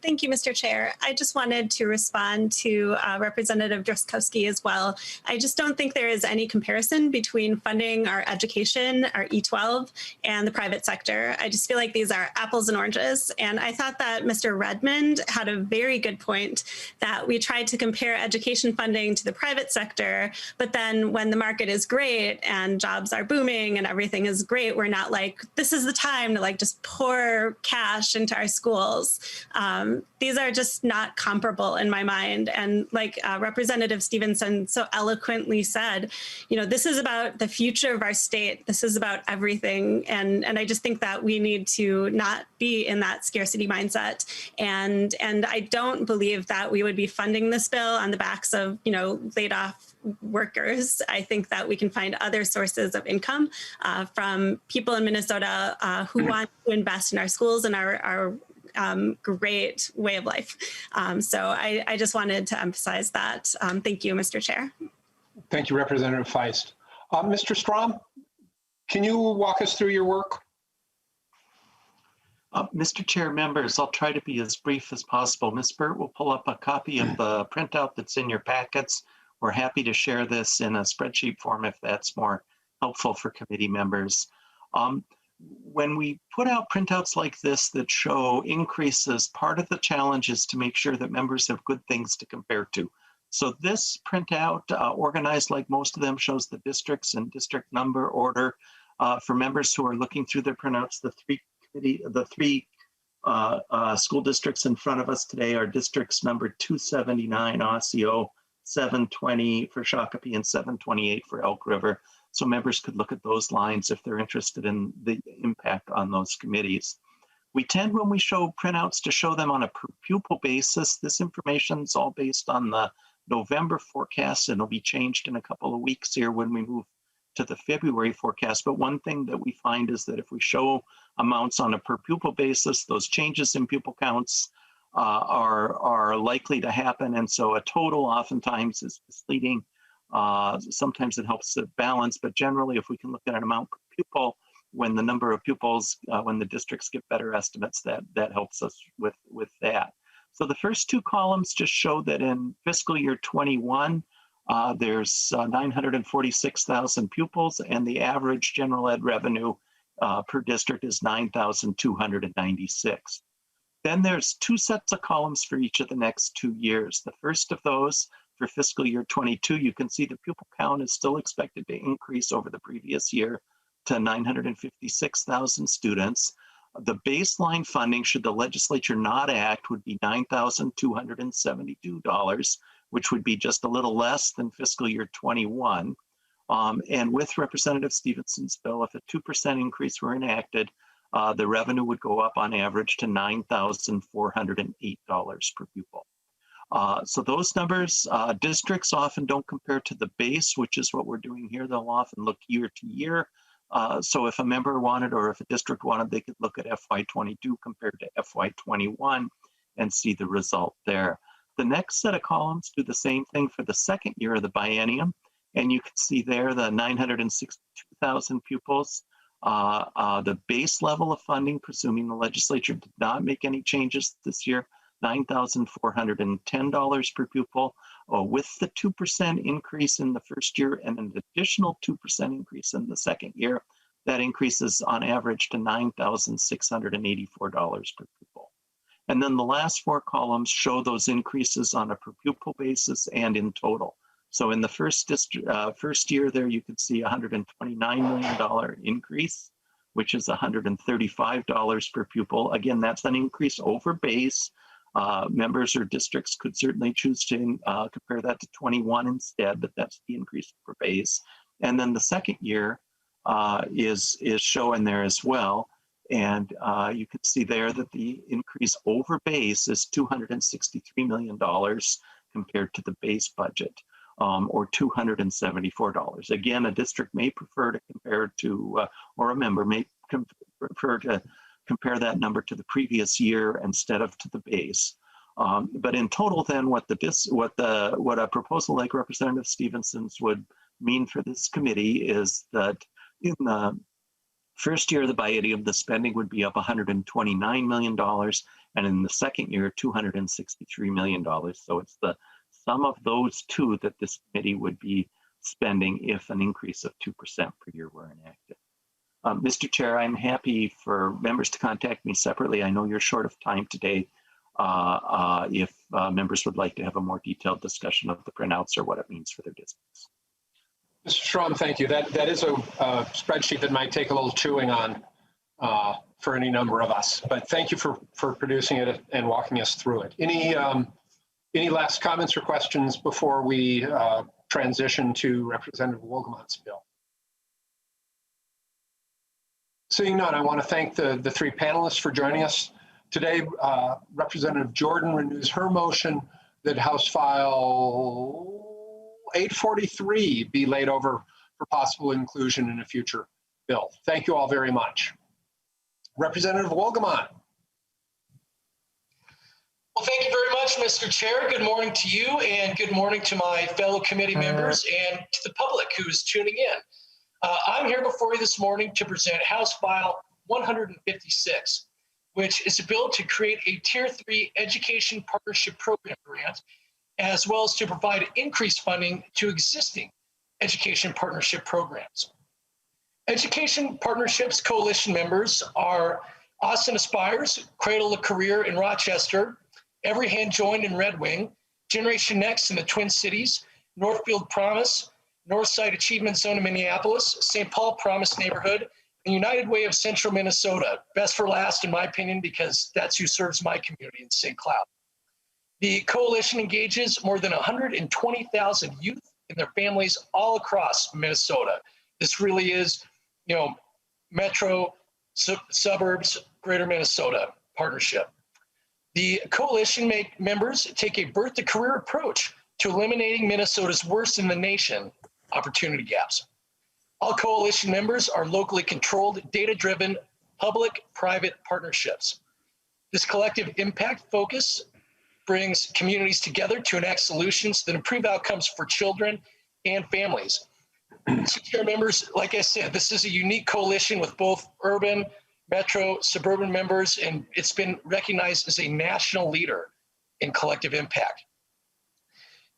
Thank you, Mr. Chair. I just wanted to respond to Representative Drazkowski as well. I just don't think there is any comparison between funding our education, our E-12, and the private sector. I just feel like these are apples and oranges. And I thought that Mr. Redmond had a very good point that we tried to compare education funding to the private sector, but then when the market is great and jobs are booming and everything is great, we're not like, this is the time to like just pour cash into our schools. These are just not comparable in my mind. And like Representative Stephenson so eloquently said, you know, this is about the future of our state. This is about everything. And I just think that we need to not be in that scarcity mindset. And I don't believe that we would be funding this bill on the backs of, you know, laid off workers. I think that we can find other sources of income from people in Minnesota who want to invest in our schools and our great way of life. So I just wanted to emphasize that. Thank you, Mr. Chair. Thank you, Representative Feist. Mr. Strom, can you walk us through your work? Mr. Chair, members, I'll try to be as brief as possible. Ms. Burt will pull up a copy of the printout that's in your packets. We're happy to share this in a spreadsheet form if that's more helpful for committee members. When we put out printouts like this that show increases, part of the challenge is to make sure that members have good things to compare to. So this printout, organized like most of them, shows the districts and district number order. For members who are looking through their printouts, the three school districts in front of us today are districts number 279 Osseo, 720 for Shakopee, and 728 for Elk River. So members could look at those lines if they're interested in the impact on those committees. We tend, when we show printouts, to show them on a per pupil basis. This information is all based on the November forecast, and it'll be changed in a couple of weeks here when we move to the February forecast. But one thing that we find is that if we show amounts on a per pupil basis, those changes in pupil counts are likely to happen. And so a total oftentimes is misleading. Sometimes it helps to balance, but generally if we can look at an amount per pupil, when the number of pupils, when the districts get better estimates, that helps us with that. So the first two columns just show that in fiscal year 21, there's 946,000 pupils, and the average general ed revenue per district is 9,296. Then there's 2 sets of columns for each of the next 2 years. The first of those for fiscal year 22, you can see the pupil count is still expected to increase over the previous year to 956,000 students. The baseline funding, should the legislature not act, would be $9,272, which would be just a little less than fiscal year 21. And with Representative Stephenson's bill, if a 2% increase were enacted, the revenue would go up on average to $9,408 per pupil. So those numbers, districts often don't compare to the base, which is what we're doing here. They'll often look year to year. So if a member wanted, or if a district wanted, they could look at FY22 compared to FY21 and see the result there. The next set of columns do the same thing for the second year of the biennium. And you can see there the 962,000 pupils. The base level of funding, presuming the legislature did not make any changes this year, $9,410 per pupil. With the 2% increase in the first year and an additional 2% increase in the second year, that increases on average to $9,684 per pupil. And then the last 4 columns show those increases on a per pupil basis and in total. So in the first year there, you could see $129 million increase, which is $135 per pupil. Again, that's an increase over base. Members or districts could certainly choose to compare that to 21 instead, but that's the increase for base. And then the second year is shown there as well. And you can see there that the increase over base is $263 million compared to the base budget, or $274. Again, a district may prefer to compare to, or a member may prefer to compare that number to the previous year instead of to the base. But in total, then, what a proposal like Representative Stephenson's would mean for this committee is that in the first year of the biennium, the spending would be up $129 million, and in the second year, $263 million. So it's the sum of those two that this committee would be spending if an increase of 2% per year were enacted. Mr. Chair, I'm happy for members to contact me separately. I know you're short of time today. If members would like to have a more detailed discussion of the printouts or what it means for their districts. Mr. Strom, thank you. That is a spreadsheet that might take a little chewing on for any number of us, but thank you for producing it and walking us through it. Any last comments or questions before we transition to Representative Wolgamott's bill? Seeing none, I want to thank the 3 panelists for joining us today. Representative Jordan renews her motion that House File 843 be laid over for possible inclusion in a future bill. Thank you all very much. Representative Wolgamott. Well, thank you very much, Mr. Chair. Good morning to you, and good morning to my fellow committee members and to the public who's tuning in. I'm here before you this morning to present House File 156, which is a bill to create a Tier 3 Education Partnership Program grant, as well as to provide increased funding to existing education partnership programs. Education Partnerships Coalition members are Austin Aspires, Cradle a Career in Rochester, Every Hand Joined in Red Wing, Generation Next in the Twin Cities, Northfield Promise, Northside Achievement Zone in Minneapolis, St. Paul Promise Neighborhood, and United Way of Central Minnesota. Best for last, in my opinion, because that's who serves my community in St. Cloud. The coalition engages more than 120,000 youth and their families all across Minnesota. This really is, metro, suburbs, greater Minnesota partnership. The coalition members take a birth to career approach to eliminating Minnesota's worst in the nation opportunity gaps. All coalition members are locally controlled, data-driven, public-private partnerships. This collective impact focus brings communities together to enact solutions that improve outcomes for children and families. Chair members, like I said, this is a unique coalition with both urban, metro, suburban members, and it's been recognized as a national leader in collective impact.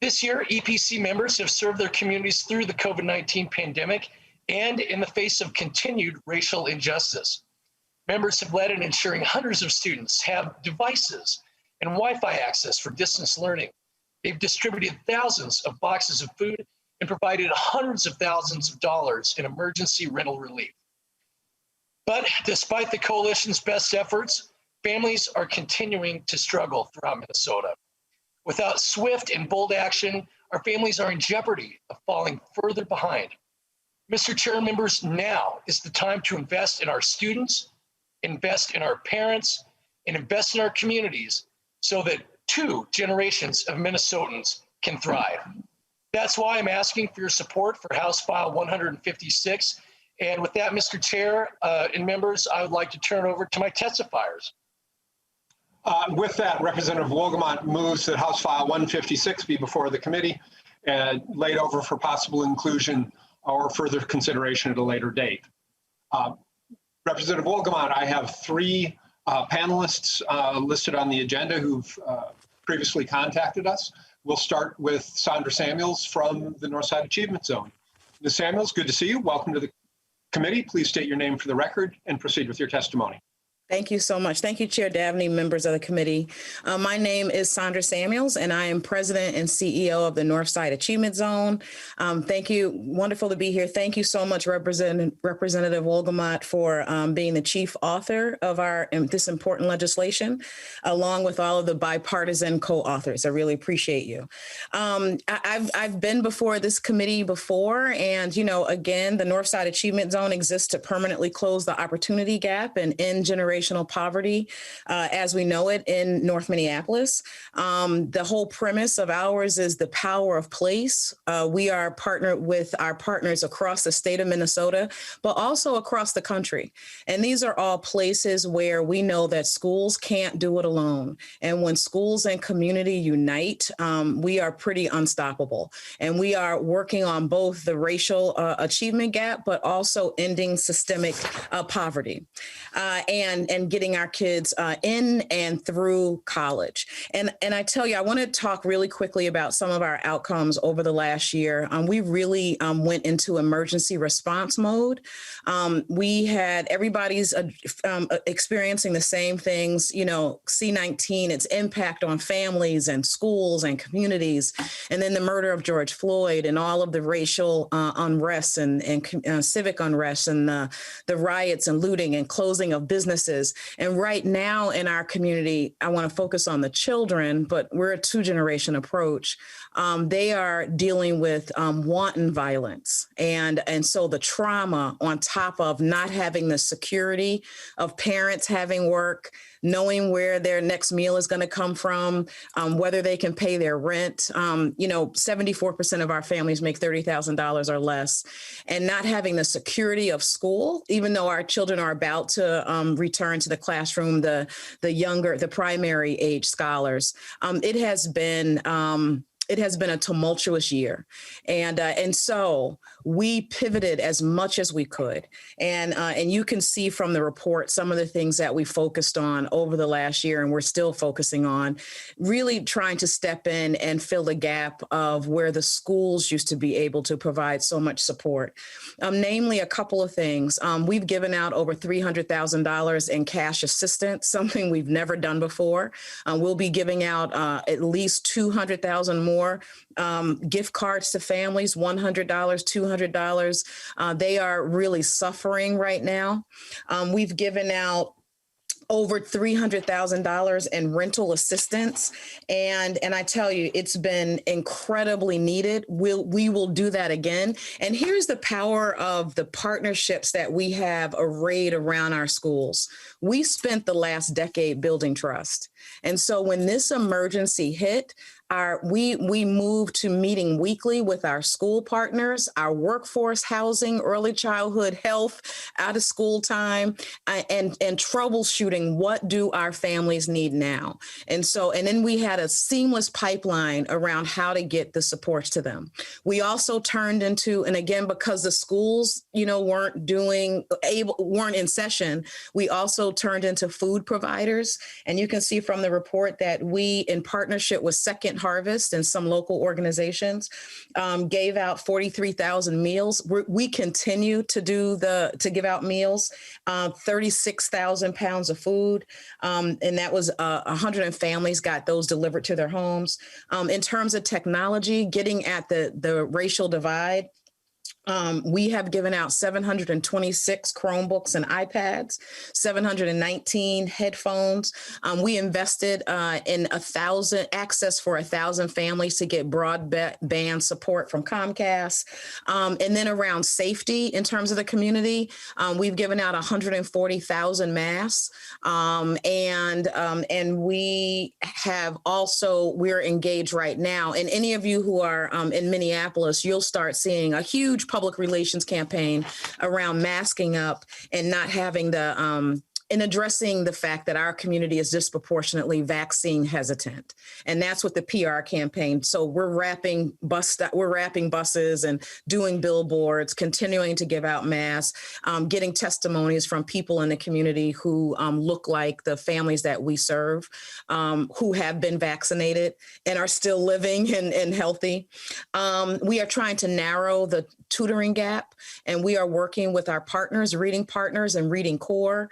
This year, EPC members have served their communities through the COVID-19 pandemic and in the face of continued racial injustice. Members have led in ensuring hundreds of students have devices and Wi-Fi access for distance learning. They've distributed thousands of boxes of food and provided hundreds of thousands of dollars in emergency rental relief. But despite the coalition's best efforts, families are continuing to struggle throughout Minnesota. Without swift and bold action, our families are in jeopardy of falling further behind. Mr. Chair, members, now is the time to invest in our students, invest in our parents, and invest in our communities so that 2 generations of Minnesotans can thrive. That's why I'm asking for your support for House File 156. And with that, Mr. Chair and members, I would like to turn over to my testifiers. With that, Representative Wolgamott moves that House File 156 be before the committee and laid over for possible inclusion or further consideration at a later date. Representative Wolgamott, I have 3 panelists listed on the agenda who've previously contacted us. We'll start with Sandra Samuels from the Northside Achievement Zone. Ms. Samuels, good to see you. Welcome to the committee. Please state your name for the record and proceed with your testimony. Thank you so much. Thank you, Chair Dabney, members of the committee. My name is Sandra Samuels, and I am President and CEO of the Northside Achievement Zone. Thank you. Wonderful to be here. Thank you so much, Representative Wolgamott, for being the chief author of this important legislation, along with all of the bipartisan co-authors. I really appreciate you. I've been before this committee before, and again, the Northside Achievement Zone exists to permanently close the opportunity gap and end generational poverty as we know it in North Minneapolis. The whole premise of ours is the power of place. We are partnered with our partners across the state of Minnesota, but also across the country. And these are all places where we know that schools can't do it alone. And when schools and community unite, we are pretty unstoppable. And we are working on both the racial achievement gap, but also ending systemic poverty. And getting our kids in and through college. And I tell you, I want to talk really quickly about some of our outcomes over the last year. We really went into emergency response mode. We had everybody's experiencing the same things, C-19, its impact on families and schools and communities, and then the murder of George Floyd and all of the racial unrest and civic unrest and the riots and looting and closing of businesses. And right now in our community, I want to focus on the children, but we're a 2-generation approach. They are dealing with wanton violence. And so the trauma on top of not having the security of parents having work, knowing where their next meal is going to come from, whether they can pay their rent. 74% of our families make $30,000 or less, and not having the security of school, even though our children are about to return to the classroom, the primary age scholars. It has been a tumultuous year. And so we pivoted as much as we could. And you can see from the report some of the things that we focused on over the last year, and we're still focusing on, really trying to step in and fill the gap of where the schools used to be able to provide so much support. Namely, a couple of things. We've given out over $300,000 in cash assistance, something we've never done before. We'll be giving out at least $200,000 more gift cards to families, $100, $200. They are really suffering right now. We've given out over $300,000 in rental assistance. And I tell you, it's been incredibly needed. We will do that again. And here's the power of the partnerships that we have arrayed around our schools. We spent the last decade building trust. And so when this emergency hit, we moved to meeting weekly with our school partners, our workforce, housing, early childhood health, out of school time, and troubleshooting what do our families need now. And then we had a seamless pipeline around how to get the supports to them. We also turned into, and again, because the schools, weren't in session, we also turned into food providers. And you can see from the report that we, in partnership with Second Harvest and some local organizations, gave out 43,000 meals. We continue to give out meals, 36,000 pounds of food. And that was 100 families got those delivered to their homes. In terms of technology, getting at the racial divide, we have given out 726 Chromebooks and iPads, 719 headphones. We invested in access for 1,000 families to get broadband support from Comcast. And then around safety, in terms of the community, we've given out 140,000 masks. And we have also, we're engaged right now. And any of you who are in Minneapolis, you'll start seeing a huge public relations campaign around masking up and not having in addressing the fact that our community is disproportionately vaccine hesitant. And that's what the PR campaign. So we're wrapping buses and doing billboards, continuing to give out masks, getting testimonies from people in the community who look like the families that we serve, who have been vaccinated and are still living and healthy. We are trying to narrow the tutoring gap, and we are working with our partners, Reading Partners and Reading Corps,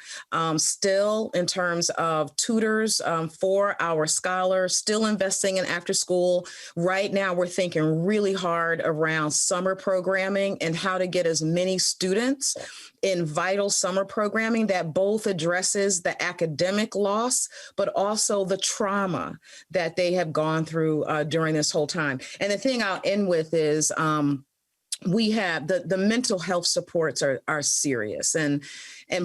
still in terms of tutors for our scholars, still investing in after school. Right now, we're thinking really hard around summer programming and how to get as many students in vital summer programming that both addresses the academic loss, but also the trauma that they have gone through during this whole time. And the thing I'll end with is, we have the mental health supports are serious. And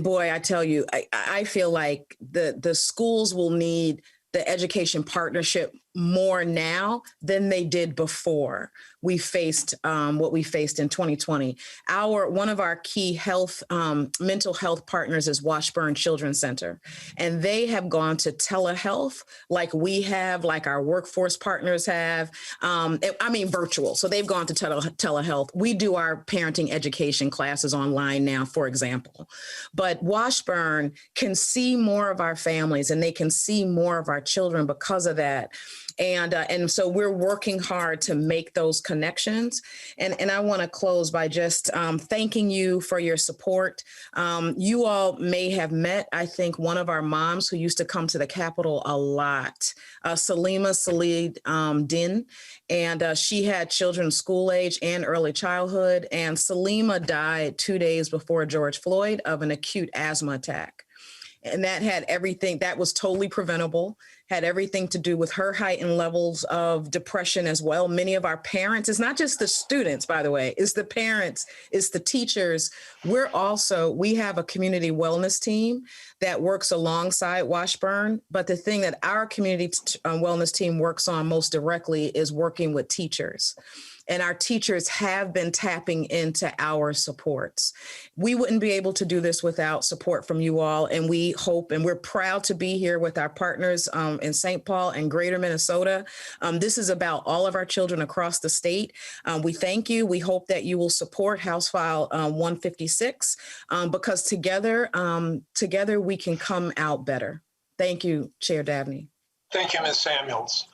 boy, I tell you, I feel like the schools will need the education partnership more now than they did before we faced what we faced in 2020. One of our key mental health partners is Washburn Children's Center, and they have gone to telehealth like we have, like our workforce partners have. Virtual. So they've gone to telehealth. We do our parenting education classes online now, for example. But Washburn can see more of our families and they can see more of our children because of that. And so we're working hard to make those connections. And I want to close by just thanking you for your support. You all may have met, I think, one of our moms who used to come to the Capitol a lot, Salima Salid Din. And she had children school age and early childhood. And Salima died 2 days before George Floyd of an acute asthma attack. And that had everything, that was totally preventable, had everything to do with her heightened levels of depression as well. Many of our parents, it's not just the students, by the way, it's the parents, it's the teachers. We have a community wellness team that works alongside Washburn. But the thing that our community wellness team works on most directly is working with teachers. And our teachers have been tapping into our supports. We wouldn't be able to do this without support from you all. And we hope, and we're proud to be here with our partners in St. Paul and Greater Minnesota. This is about all of our children across the state. We thank you. We hope that you will support House File 156 because together we can come out better. Thank you, Chair Dabney. Thank you, Ms. Samuels.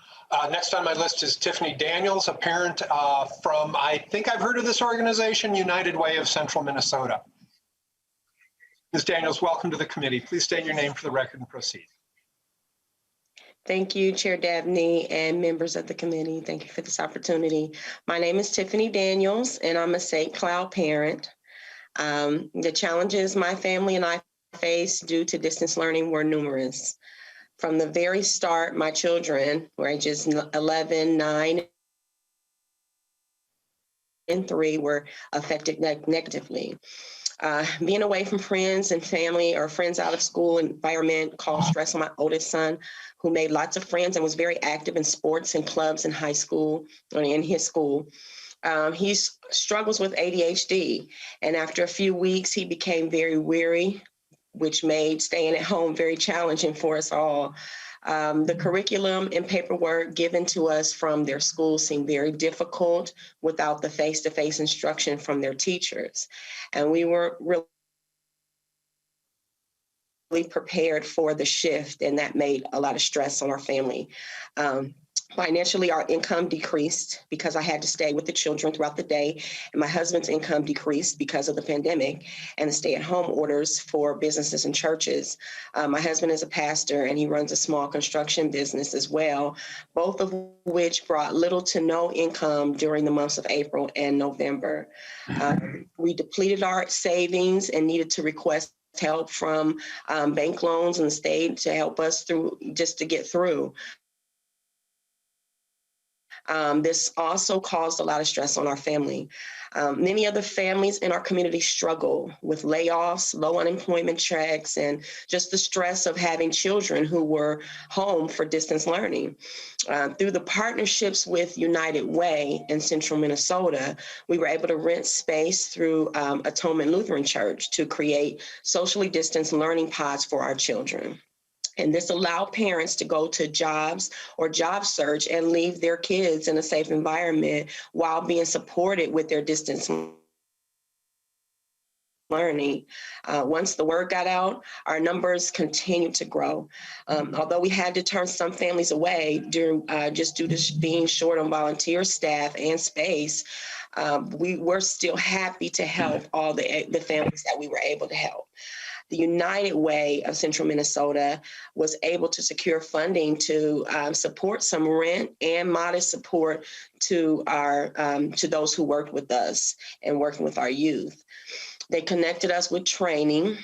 Next on my list is Tiffany Daniels, a parent from, I think I've heard of this organization, United Way of Central Minnesota. Ms. Daniels, welcome to the committee. Please state your name for the record and proceed. Thank you, Chair Dabney and members of the committee. Thank you for this opportunity. My name is Tiffany Daniels, and I'm a St. Cloud parent. The challenges my family and I faced due to distance learning were numerous. From the very start, my children were ages 11, 9, and 3 were affected negatively. Being away from friends and family or friends out of school environment caused stress on my oldest son, who made lots of friends and was very active in sports and clubs in high school or in his school. He struggles with ADHD, and after a few weeks, he became very weary, which made staying at home very challenging for us all. The curriculum and paperwork given to us from their school seemed very difficult without the face-to-face instruction from their teachers. And we weren't really prepared for the shift, and that made a lot of stress on our family. Financially, our income decreased because I had to stay with the children throughout the day, and my husband's income decreased because of the pandemic and the stay-at-home orders for businesses and churches. My husband is a pastor, and he runs a small construction business as well, both of which brought little to no income during the months of April and November. We depleted our savings and needed to request help from bank loans and the state to help us through, just to get through. This also caused a lot of stress on our family. Many other families in our community struggle with layoffs, low unemployment checks, and just the stress of having children who were home for distance learning. Through the partnerships with United Way in central Minnesota, we were able to rent space through Atonement Lutheran Church to create socially distanced learning pods for our children. And this allowed parents to go to jobs or job search and leave their kids in a safe environment while being supported with their distance learning. Once the word got out, our numbers continued to grow. Although we had to turn some families away just due to being short on volunteer staff and space, we were still happy to help all the families that we were able to help. The United Way of Central Minnesota was able to secure funding to support some rent and modest support to those who worked with us and working with our youth. They connected us with training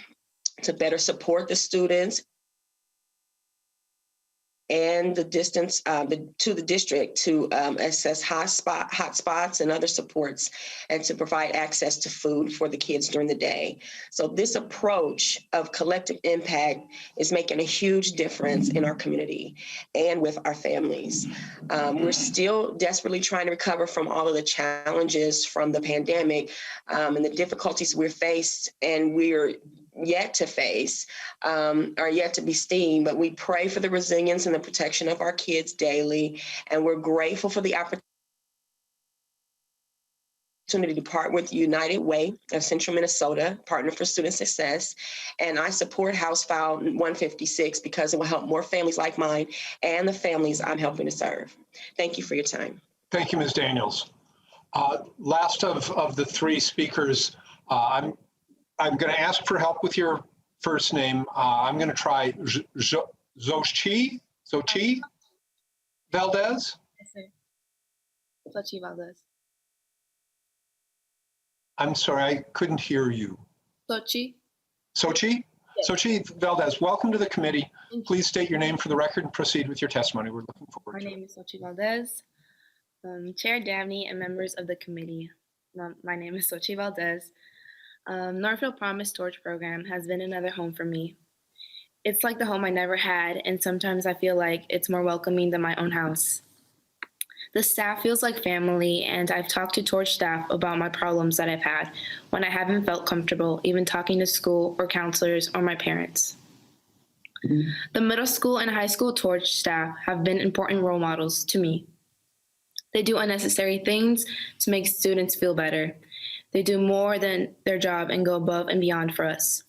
to better support the students and the distance to the district to assess hotspots and other supports, and to provide access to food for the kids during the day. So this approach of collective impact is making a huge difference in our community and with our families. We're still desperately trying to recover from all of the challenges from the pandemic and the difficulties we're faced, and we're yet to face, are yet to be seen, but we pray for the resilience and the protection of our kids daily, and we're grateful for the opportunity to partner with United Way of Central Minnesota, Partner for Student Success, and I support House File 156 because it will help more families like mine and the families I'm helping to serve. Thank you for your time. Thank you, Ms. Daniels. Last of the three speakers, I'm going to ask for help with your first name. I'm going to try Xochitl Valdez. Yes, sir. Xochitl Valdez. I'm sorry, I couldn't hear you. Xochitl. Xochitl? Yes. Xochitl Valdez, welcome to the committee. Please state your name for the record and proceed with your testimony. We're looking forward to it. My name is Xochitl Valdez. Chair Dabney and members of the committee. My name is Xochitl Valdez. Northfield Promise Torch Program has been another home for me. It's like the home I never had, and sometimes I feel like it's more welcoming than my own house. The staff feels like family, and I've talked to Torch staff about my problems that I've had when I haven't felt comfortable even talking to school or counselors or my parents. The middle school and high school Torch staff have been important role models to me. They do unnecessary things to make students feel better. They do more than their job and go above and beyond for us.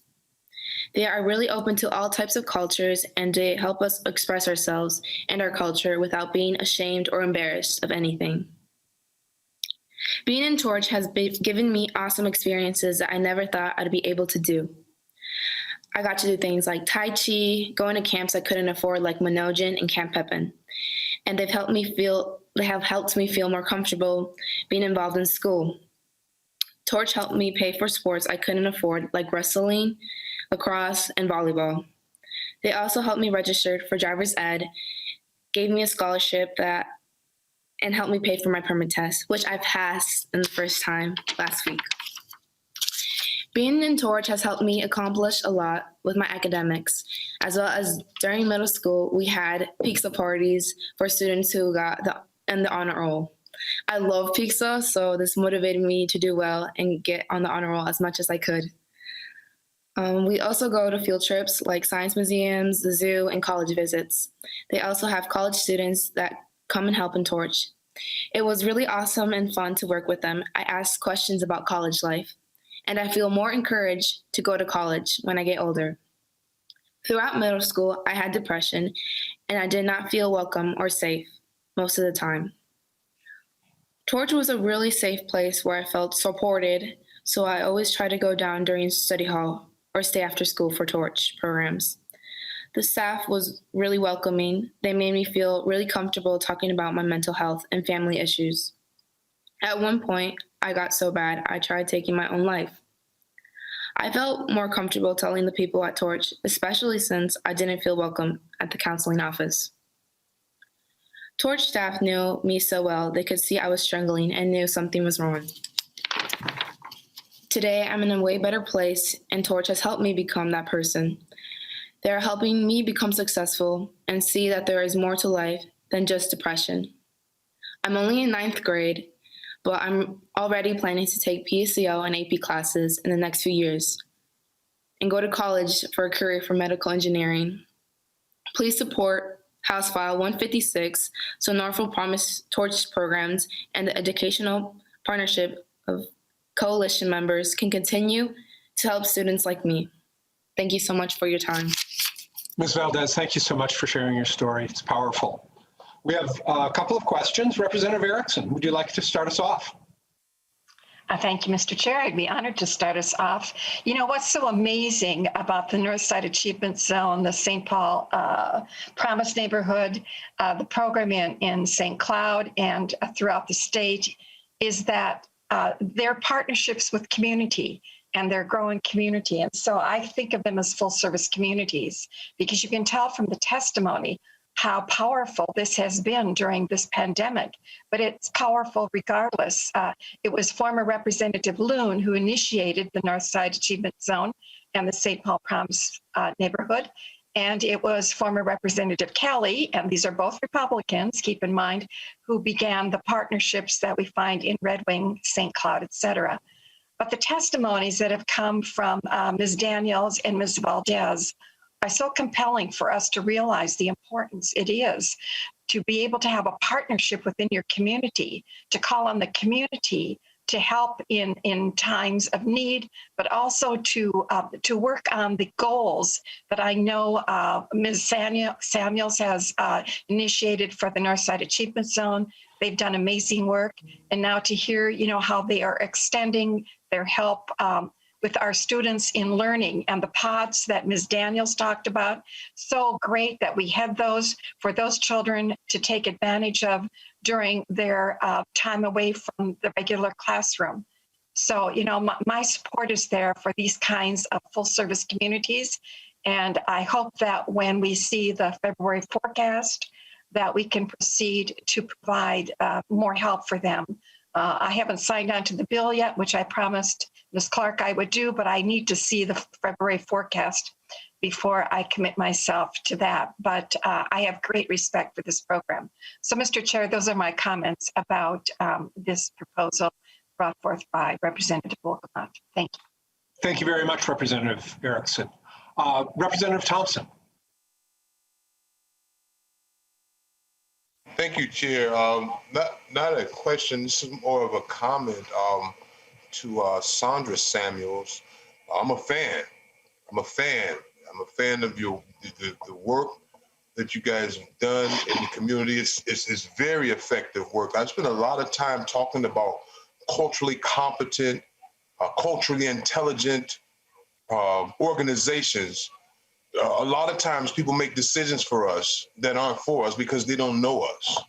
They are really open to all types of cultures, and they help us express ourselves and our culture without being ashamed or embarrassed of anything. Being in Torch has given me awesome experiences that I never thought I'd be able to do. I got to do things like Tai Chi, going to camps I couldn't afford like Manojin and Camp Pepin, and they have helped me feel more comfortable being involved in school. Torch helped me pay for sports I couldn't afford, like wrestling, lacrosse, and volleyball. They also helped me register for driver's ed, gave me a scholarship and helped me pay for my permit test, which I passed in the first time last week. Being in Torch has helped me accomplish a lot with my academics, as well as during middle school, we had pizza parties for students who got the honor roll. I love pizza, so this motivated me to do well and get on the honor roll as much as I could. We also go to field trips like science museums, the zoo, and college visits. They also have college students that come and help in Torch. It was really awesome and fun to work with them. I asked questions about college life, and I feel more encouraged to go to college when I get older. Throughout middle school, I had depression, and I did not feel welcome or safe. most of the time. Torch was a really safe place where I felt supported, so I always try to go down during study hall or stay after school for Torch programs. The staff was really welcoming. They made me feel really comfortable talking about my mental health and family issues. At one point, I got so bad, I tried taking my own life. I felt more comfortable telling the people at Torch, especially since I didn't feel welcome at the counseling office. Torch staff knew me so well, they could see I was struggling and knew something was wrong. Today, I'm in a way better place, and Torch has helped me become that person. They are helping me become successful and see that there is more to life than just depression. I'm only in 9th grade, but I'm already planning to take PSEO and AP classes in the next few years and go to college for a career for medical engineering. Please support House File 156 so Norfolk Promise Torch programs and the educational partnership of coalition members can continue to help students like me. Thank you so much for your time. Ms. Valdez, thank you so much for sharing your story. It's powerful. We have a couple of questions. Representative Erickson, would you like to start us off? Thank you, Mr. Chair. I'd be honored to start us off. You know, what's so amazing about the Northside Achievement Zone, the St. Paul Promise neighborhood, the program in St. Cloud and throughout the state is that they're partnerships with community. And they're growing community. And so I think of them as full service communities because you can tell from the testimony how powerful this has been during this pandemic, but it's powerful regardless. It was former Representative Loon who initiated the Northside Achievement Zone and the St. Paul Promise neighborhood. And it was former Representative Kelly, and these are both Republicans, keep in mind, who began the partnerships that we find in Red Wing, St. Cloud, et cetera. But the testimonies that have come from Ms. Daniels and Ms. Valdez are so compelling for us to realize the importance it is to be able to have a partnership within your community, to call on the community to help in times of need, but also to work on the goals that I know Ms. Samuels has initiated for the Northside Achievement Zone. They've done amazing work. And now to hear, you know, how they are extending their help with our students in learning and the pods that Ms. Daniels talked about. So great that we had those for those children to take advantage of during their time away from the regular classroom. So, you know, my support is there for these kinds of full service communities. And I hope that when we see the February forecast, that we can proceed to provide more help for them. I haven't signed on to the bill yet, which I promised Ms. Clark I would do, but I need to see the February forecast before I commit myself to that. But I have great respect for this program. So, Mr. Chair, those are my comments about this proposal brought forth by Representative Wolgamott. Thank you. Thank you very much, Representative Erickson. Representative Thompson. Thank you, Chair. Not a question, this is more of a comment to Sandra Samuels. I'm a fan. I'm a fan of the work that you guys have done in the community. It's very effective work. I spent a lot of time talking about culturally competent, culturally intelligent organizations. A lot of times people make decisions for us that aren't for us because they don't know us.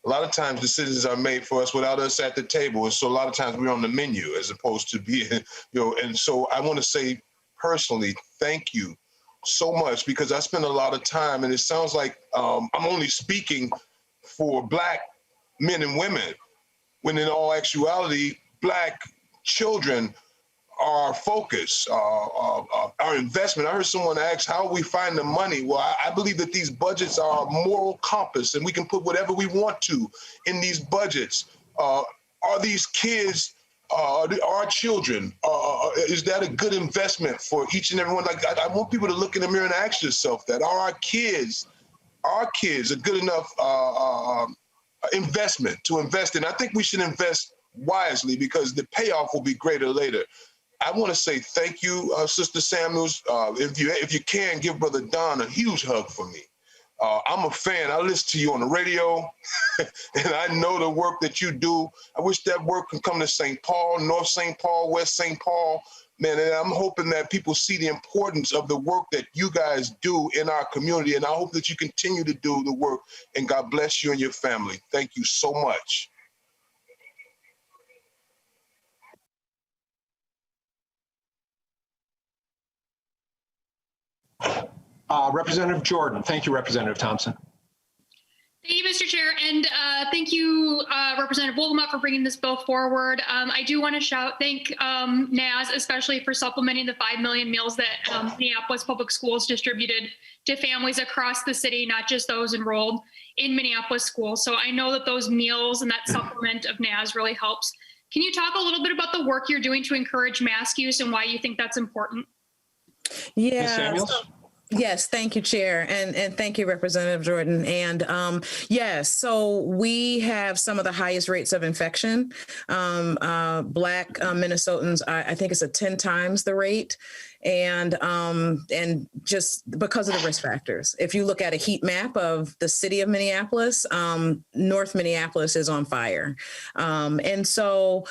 A lot of times decisions are made for us without us at the table. And so a lot of times we're on the menu as opposed to being, and so I want to say personally, thank you so much because I spend a lot of time and it sounds like I'm only speaking for Black men and women when in all actuality, Black children our focus, our investment. I heard someone ask, how we find the money? Well, I believe that these budgets are a moral compass and we can put whatever we want to in these budgets. Are these kids, our children, is that a good investment for each and every one? Like, I want people to look in the mirror and ask yourself that. Are our kids a good enough investment to invest in? I think we should invest wisely because the payoff will be greater later. I want to say thank you, Sister Samuels. If you can, give Brother Don a huge hug for me. I'm a fan. I listen to you on the radio, and I know the work that you do. I wish that work can come to St. Paul, North St. Paul, West St. Paul. Man, and I'm hoping that people see the importance of the work that you guys do in our community, and I hope that you continue to do the work, and God bless you and your family. Thank you so much. Representative Jordan. Thank you, Representative Thompson. Thank you, Mr. Chair, and thank you, Representative Wolgamott, for bringing this bill forward. I do want to thank NAS, especially for supplementing the 5 million meals that Minneapolis Public Schools distributed to families across the city, not just those enrolled in Minneapolis schools. So I know that those meals and that supplement of NAS really helps. Can you talk a little bit about the work you're doing to encourage mask use and why you think that's important? Yeah. Ms. Samuels? Yes, thank you, Chair, and thank you, Representative Jordan. And yes, so we have some of the highest rates of infection. Black Minnesotans, I think it's 10 times the rate, and just because of the risk factors. If you look at a heat map of the city of Minneapolis, North Minneapolis is on fire, and so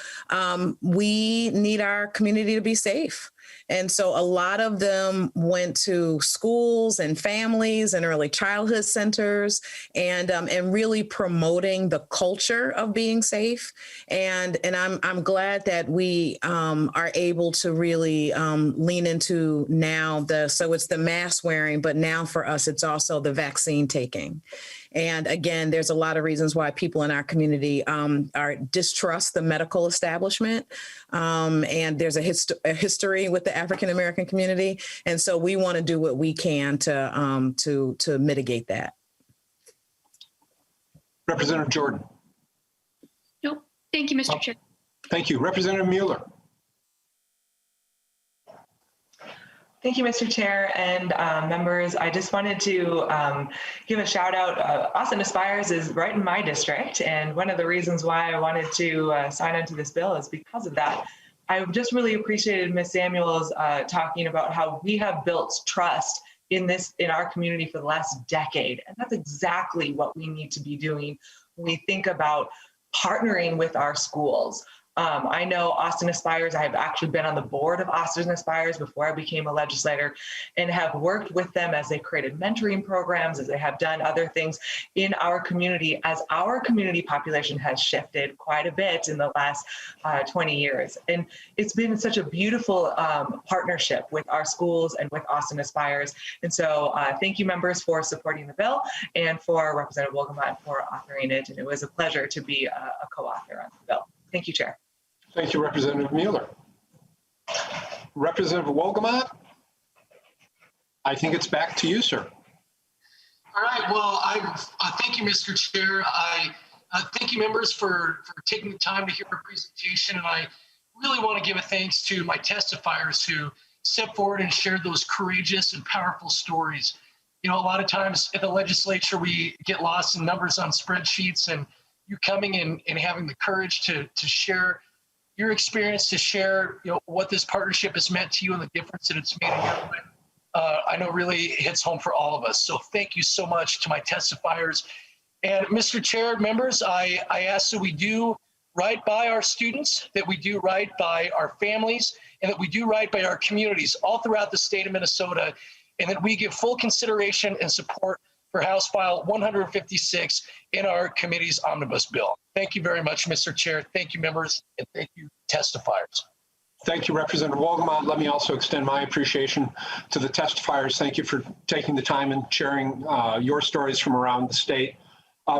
we need our community to be safe. And so a lot of them went to schools and families and early childhood centers, and really promoting the culture of being safe. And I'm glad that we are able to really lean into now so it's the mask wearing, but now for us it's also the vaccine taking. And again, there's a lot of reasons why people in our community distrust the medical establishment. And there's a history with the African-American community. And so we want to do what we can to mitigate that. Representative Jordan. Nope. Thank you, Mr. Chair. Thank you. Representative Mueller. Thank you, Mr. Chair and members. I just wanted to give a shout out. Austin Aspires is right in my district, and one of the reasons why I wanted to sign onto this bill is because of that. I just really appreciated Ms. Samuels talking about how we have built trust in our community for the last decade, and that's exactly what we need to be doing when we think about partnering with our schools. I know Austin Aspires. I have actually been on the board of Austin Aspires before I became a legislator, and have worked with them as they created mentoring programs, as they have done other things in our community, as our community population has shifted quite a bit in the last 20 years. And it's been such a beautiful partnership with our schools and with Austin Aspires. And so thank you, members, for supporting the bill, and for Representative Wolgamott for authoring it. And it was a pleasure to be a co-author on the bill. Thank you, Chair. Thank you, Representative Mueller. Representative Wolgamott, I think it's back to you, sir. All right. Well, thank you, Mr. Chair. I thank you, members, for taking the time to hear our presentation. And I really want to give a thanks to my testifiers who stepped forward and shared those courageous and powerful stories. You know, a lot of times at the legislature, we get lost in numbers on spreadsheets, and you coming in and having the courage to share your experience, to share what this partnership has meant to you and the difference that it's made in your life, I know really hits home for all of us. So thank you so much to my testifiers. And Mr. Chair, members, I ask that we do right by our students, that we do right by our families, and that we do right by our communities all throughout the state of Minnesota, and that we give full consideration and support for House File 156 in our committee's omnibus bill. Thank you very much, Mr. Chair. Thank you, members, and thank you, testifiers. Thank you, Representative Wolgamott. Let me also extend my appreciation to the testifiers. Thank you for taking the time and sharing your stories from around the state.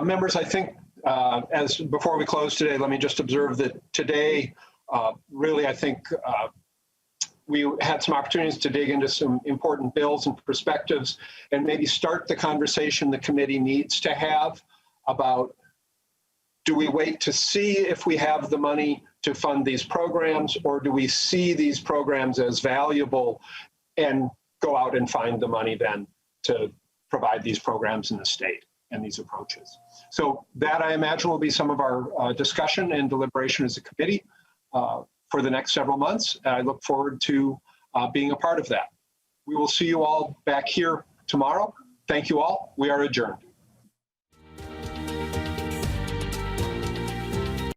Members, I think before we close today, let me just observe that today, really, I think we had some opportunities to dig into some important bills and perspectives, and maybe start the conversation the committee needs to have about, do we wait to see if we have the money to fund these programs, or do we see these programs as valuable and go out and find the money then to provide these programs in the state and these approaches? So that, I imagine, will be some of our discussion and deliberation as a committee for the next several months. I look forward to being a part of that. We will see you all back here tomorrow Thank you all. We are adjourned.